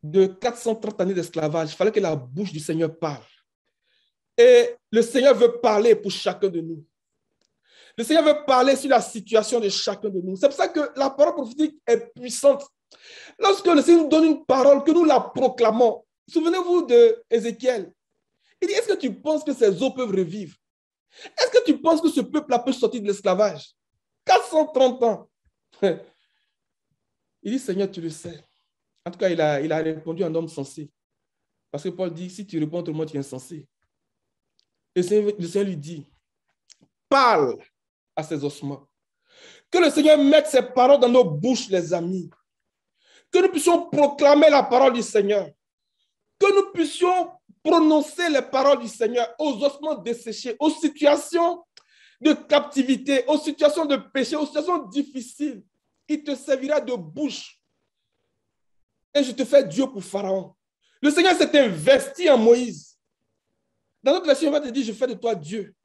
de 430 années d'esclavage, il fallait que la bouche du Seigneur parle. Et le Seigneur veut parler pour chacun de nous. Le Seigneur veut parler sur la situation de chacun de nous. C'est pour ça que la parole prophétique est puissante. Lorsque le Seigneur nous donne une parole, que nous la proclamons, souvenez-vous d'Ézéchiel. Il dit, est-ce que tu penses que ces eaux peuvent revivre? Est-ce que tu penses que ce peuple-là peut sortir de l'esclavage? 430 ans. Il dit, Seigneur, tu le sais. En tout cas, il a répondu un homme sensé. Parce que Paul dit, si tu réponds autrement, tu es insensé. Le Seigneur lui dit, parle à ces ossements. Que le Seigneur mette ses paroles dans nos bouches, les amis. Que nous puissions proclamer la parole du Seigneur. Que nous puissions prononcer les paroles du Seigneur aux ossements desséchés, aux situations de captivité, aux situations de péché, aux situations difficiles. Il te servira de bouche. Et je te fais Dieu pour Pharaon. Le Seigneur s'est investi en Moïse. Dans notre version, il va te dire, je fais de toi Dieu.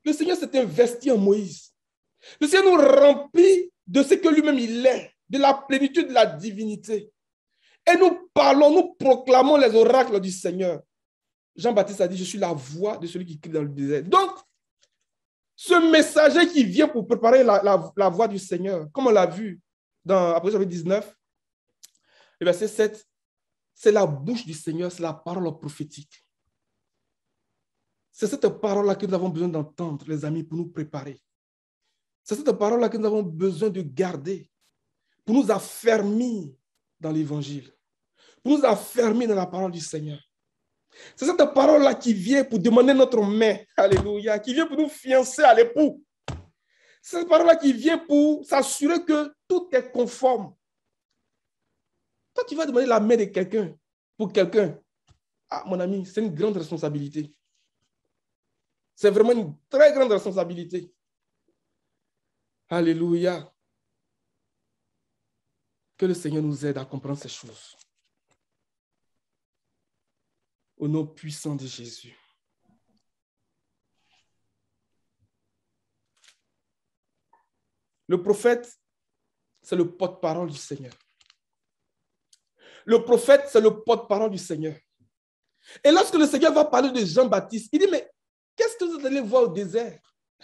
Le Seigneur s'est investi en Moïse. Le Seigneur nous remplit de ce que lui-même il est, de la plénitude de la divinité. Et nous parlons, nous proclamons les oracles du Seigneur. Jean-Baptiste a dit, je suis la voix de celui qui crie dans le désert. Donc, ce messager qui vient pour préparer la voie du Seigneur, comme on l'a vu dans Apocalypse chapitre 19, le verset 7, c'est la bouche du Seigneur, c'est la parole prophétique. C'est cette parole-là que nous avons besoin d'entendre, les amis, pour nous préparer. C'est cette parole-là que nous avons besoin de garder, pour nous affermir dans l'Évangile, pour nous affermir dans la parole du Seigneur. C'est cette parole-là qui vient pour demander notre main, alléluia, qui vient pour nous fiancer à l'époux. C'est cette parole-là qui vient pour s'assurer que tout est conforme. Quand tu vas demander la main de quelqu'un, pour quelqu'un, ah, mon ami, c'est une grande responsabilité. C'est vraiment une très grande responsabilité. Alléluia. Que le Seigneur nous aide à comprendre ces choses. Au nom puissant de Jésus. Le prophète, c'est le porte-parole du Seigneur. Le prophète, c'est le porte-parole du Seigneur. Et lorsque le Seigneur va parler de Jean-Baptiste, il dit, mais qu'est-ce que vous allez voir au désert?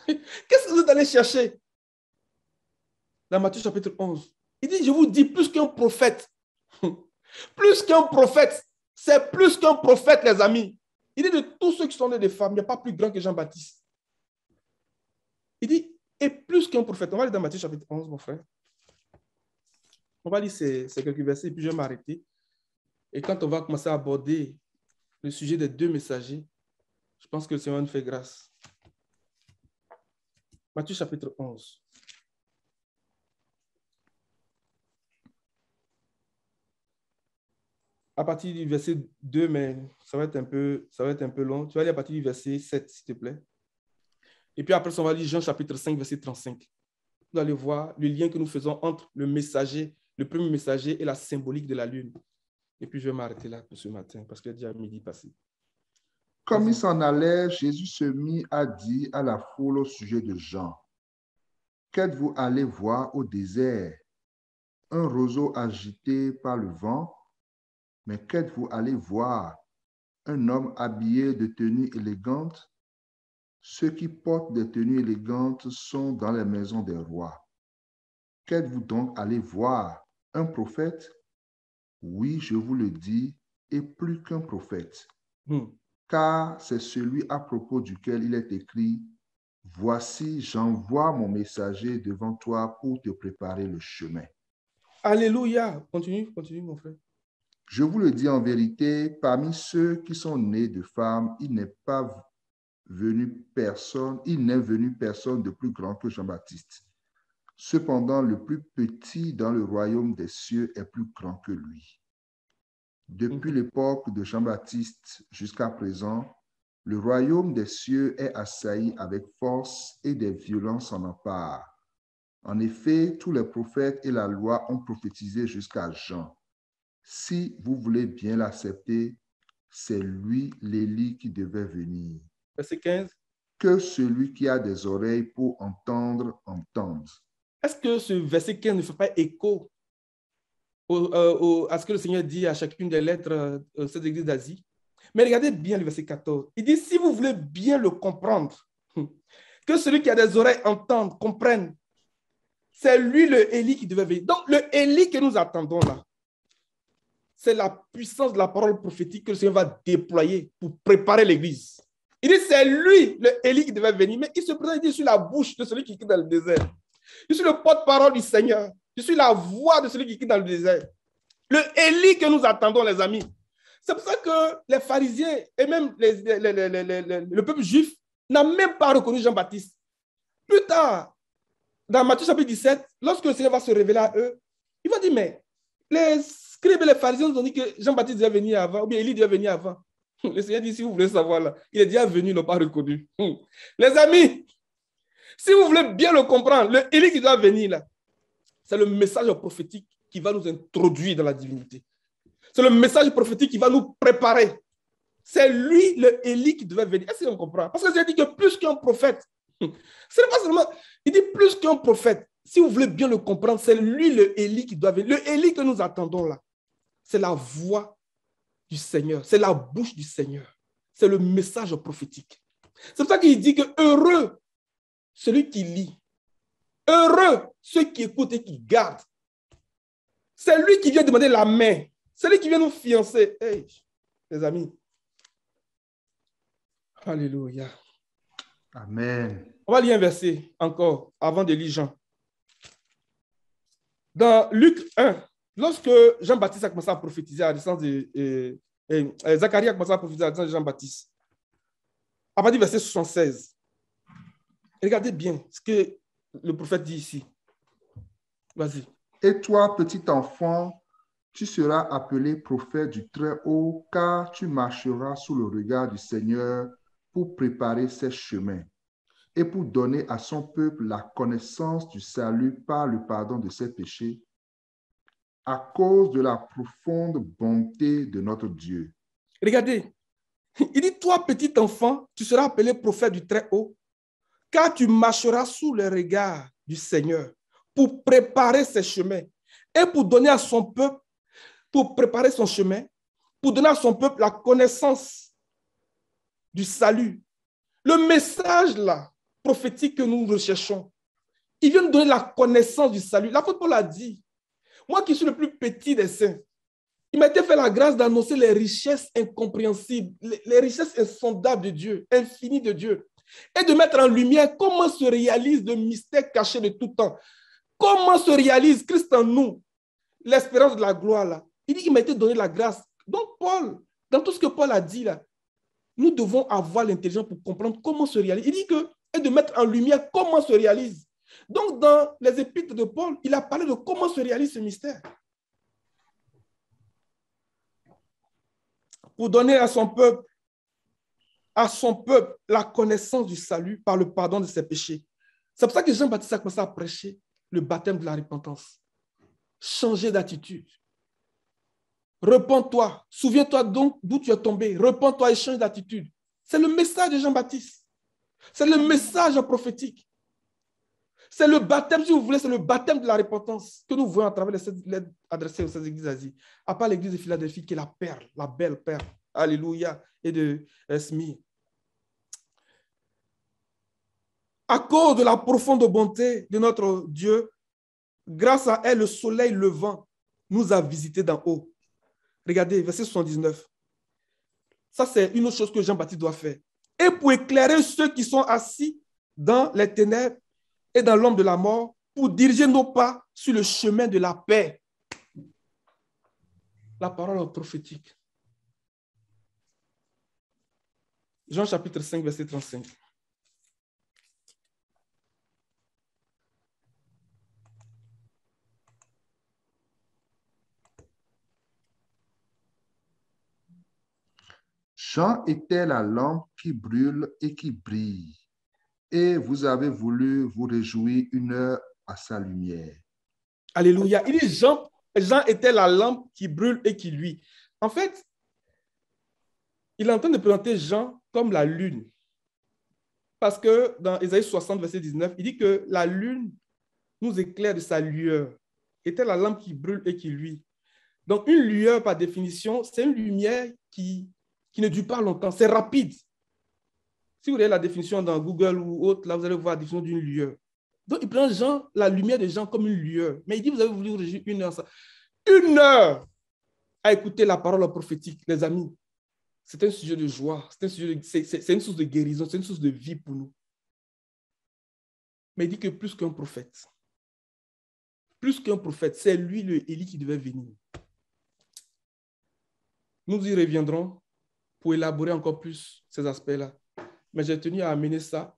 Qu'est-ce que vous allez chercher? Dans Matthieu chapitre 11, il dit, je vous dis, plus qu'un prophète, plus qu'un prophète, c'est plus qu'un prophète, les amis. Il dit, de tous ceux qui sont nés des femmes, il n'y a pas plus grand que Jean-Baptiste. Il dit, et plus qu'un prophète. On va aller dans Matthieu chapitre 11, mon frère. On va lire ces quelques versets, et puis je vais m'arrêter. Et quand on va commencer à aborder le sujet des deux messagers, je pense que le Seigneur nous fait grâce. Matthieu chapitre 11. À partir du verset 2, mais ça va être un peu long. Tu vas lire à partir du verset 7, s'il te plaît. Et puis après, on va lire Jean chapitre 5, verset 35. Vous allez voir le lien que nous faisons entre le messager, le premier messager et la symbolique de la lune. Et puis je vais m'arrêter là pour ce matin, parce qu'il est déjà midi passé. Comme il s'en allait, Jésus se mit à dire à la foule au sujet de Jean, « Qu'êtes-vous allé voir au désert? Un roseau agité par le vent? Mais qu'êtes-vous allé voir? Un homme habillé de tenues élégantes? Ceux qui portent des tenues élégantes sont dans les maisons des rois. Qu'êtes-vous donc allé voir? Un prophète? Oui, je vous le dis, et plus qu'un prophète. Car c'est celui à propos duquel il est écrit, « Voici, j'envoie mon messager devant toi pour te préparer le chemin. » Alléluia. Continue, mon frère. Je vous le dis en vérité, parmi ceux qui sont nés de femmes, il n'est venu personne de plus grand que Jean-Baptiste. Cependant, le plus petit dans le royaume des cieux est plus grand que lui. Depuis l'époque de Jean-Baptiste jusqu'à présent, le royaume des cieux est assailli avec force et des violences s'en emparent. En effet, tous les prophètes et la loi ont prophétisé jusqu'à Jean. Si vous voulez bien l'accepter, c'est lui, l'Élie, qui devait venir. Verset 15. Que celui qui a des oreilles pour entendre, entende. Est-ce que ce verset 15 ne fait pas écho à ce que le Seigneur dit à chacune des lettres de cette église d'Asie? Mais regardez bien le verset 14. Il dit, si vous voulez bien le comprendre, que celui qui a des oreilles entende, comprenne. C'est lui le Élie qui devait venir. Donc le Élie que nous attendons là, c'est la puissance de la parole prophétique que le Seigneur va déployer pour préparer l'église. Il dit, c'est lui, le Élie, qui devait venir. Mais il se présente, il dit, je suis la bouche de celui qui quitte dans le désert. Je suis le porte-parole du Seigneur. Je suis la voix de celui qui quitte dans le désert. Le Élie que nous attendons, les amis. C'est pour ça que les pharisiens et même le peuple juif n'a même pas reconnu Jean-Baptiste. Plus tard, dans Matthieu chapitre 17, lorsque le Seigneur va se révéler à eux, il va dire, mais les scribes et les pharisiens nous ont dit que Jean-Baptiste devait venir avant, ou bien Élie devait venir avant. Le Seigneur dit, si vous voulez savoir, là, il est déjà venu, ils n'ont pas reconnu. Les amis, si vous voulez bien le comprendre, le Élie qui doit venir là, c'est le message prophétique qui va nous introduire dans la divinité. C'est le message prophétique qui va nous préparer. C'est lui, le Élie, qui devait venir. Est-ce qu'on comprend? Parce que j'ai dit que plus qu'un prophète, ce n'est pas seulement, il dit plus qu'un prophète. Si vous voulez bien le comprendre, c'est lui, le Élie, qui doit venir. Le Élie que nous attendons là, c'est la voix du Seigneur, c'est la bouche du Seigneur. C'est le message prophétique. C'est pour ça qu'il dit que heureux celui qui lit, heureux ceux qui écoutent et qui gardent. C'est lui qui vient demander la main. C'est lui qui vient nous fiancer. Hey, les amis. Alléluia. Amen. On va lire un verset encore avant de lire Jean. Dans Luc 1, lorsque Jean-Baptiste a commencé à prophétiser à la naissance de Zacharie a commencé à prophétiser à la naissance de Jean-Baptiste, à partir du verset 76, regardez bien ce que le prophète dit ici. Vas-y. Et toi, petit enfant, tu seras appelé prophète du Très-Haut, car tu marcheras sous le regard du Seigneur pour préparer ses chemins et pour donner à son peuple la connaissance du salut par le pardon de ses péchés, à cause de la profonde bonté de notre Dieu. Regardez, il dit, toi, petit enfant, tu seras appelé prophète du Très-Haut, car tu marcheras sous le regard du Seigneur pour préparer ses chemins et pour donner à son peuple, pour préparer son chemin, pour donner à son peuple la connaissance du salut. Le message là, prophétique que nous recherchons, il vient nous donner la connaissance du salut. L'apôtre Paul a dit, moi qui suis le plus petit des saints, il m'a été fait la grâce d'annoncer les richesses incompréhensibles, les richesses insondables de Dieu, infinies de Dieu, et de mettre en lumière comment se réalise le mystère caché de tout temps. Comment se réalise Christ en nous, l'espérance de la gloire là. Il dit qu'il m'a été donné la grâce. Donc Paul, dans tout ce que Paul a dit là, nous devons avoir l'intelligence pour comprendre comment se réalise. Il dit que, et de mettre en lumière comment se réalise. Donc dans les épîtres de Paul, il a parlé de comment se réalise ce mystère. Pour donner à son peuple la connaissance du salut par le pardon de ses péchés. C'est pour ça que Jean-Baptiste a commencé à prêcher le baptême de la repentance. Changer d'attitude. Repends-toi. Souviens-toi donc d'où tu es tombé. Repends-toi et change d'attitude. C'est le message de Jean-Baptiste. C'est le message prophétique. C'est le baptême, si vous voulez, c'est le baptême de la repentance que nous voyons à travers les lettres adressées aux 16 églises d'Asie. À part l'église de Philadelphie qui est la perle, la belle perle. Alléluia. Et de Smyrne. À cause de la profonde bonté de notre Dieu, grâce à elle, le soleil levant nous a visités d'en haut. Regardez, verset 79. Ça, c'est une autre chose que Jean-Baptiste doit faire. Et pour éclairer ceux qui sont assis dans les ténèbres et dans l'ombre de la mort, pour diriger nos pas sur le chemin de la paix. La parole prophétique. Jean chapitre 5, verset 35. Jean était la lampe qui brûle et qui brille, et vous avez voulu vous réjouir une heure à sa lumière. Alléluia. Il dit Jean était la lampe qui brûle et qui luit. En fait, il est en train de présenter Jean comme la lune. Parce que dans Ésaïe 60, verset 19, il dit que la lune nous éclaire de sa lueur. Était la lampe qui brûle et qui luit. Donc, une lueur, par définition, c'est une lumière qui ne dure pas longtemps. C'est rapide. Si vous regardez la définition dans Google ou autre, là, vous allez voir la définition d'une lueur. Donc, il prend Jean, la lumière de Jean comme une lueur. Mais il dit, vous avez voulu réagir une heure. Une heure à écouter la parole prophétique, les amis. C'est un sujet de joie. C'est une source de guérison. C'est une source de vie pour nous. Mais il dit que plus qu'un prophète, c'est lui, le Élie, qui devait venir. Nous y reviendrons pour élaborer encore plus ces aspects-là. Mais j'ai tenu à amener ça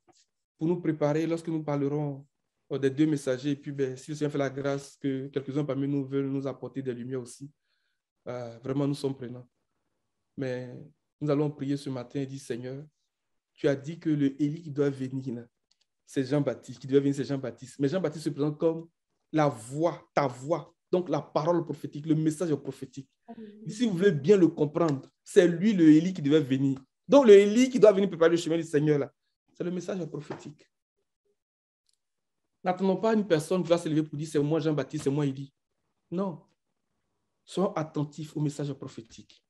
pour nous préparer lorsque nous parlerons des deux messagers. Et puis, si le Seigneur fait la grâce que quelques-uns parmi nous veulent nous apporter des lumières aussi, vraiment, nous sommes prenants. Mais nous allons prier ce matin et dire, Seigneur, tu as dit que le Élie qui doit venir, c'est Jean-Baptiste, qui doit venir, c'est Jean-Baptiste. Mais Jean-Baptiste se présente comme la voix, ta voix Donc, la parole prophétique, le message prophétique. Si vous voulez bien le comprendre, c'est lui, le Élie, qui devait venir. Donc, le Élie qui doit venir préparer le chemin du Seigneur, là, c'est le message prophétique. N'attendons pas une personne qui va se lever pour dire c'est moi Jean-Baptiste, c'est moi Élie. Non. Soyons attentifs au message prophétique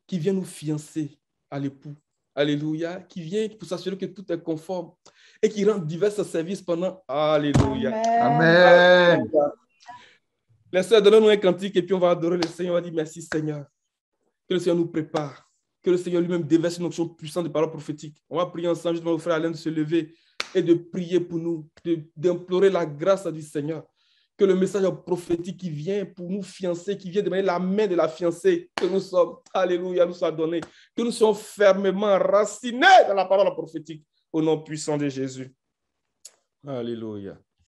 qui vient nous fiancer à l'époux. Alléluia. Qui vient pour s'assurer que tout est conforme et qui rend divers services pendant. Alléluia. Amen. Alléluia. Les sœurs, donnons-nous un cantique et puis on va adorer le Seigneur. On va dire merci Seigneur. Que le Seigneur nous prépare. Que le Seigneur lui-même déverse une onction puissante de paroles prophétiques. On va prier ensemble, justement, au frère Alain de se lever et de prier pour nous, d'implorer la grâce du Seigneur. Que le message prophétique qui vient pour nous fiancer, qui vient de la main de la fiancée que nous sommes, alléluia, nous soit donné. Que nous soyons fermement enracinés dans la parole prophétique au nom puissant de Jésus. Alléluia.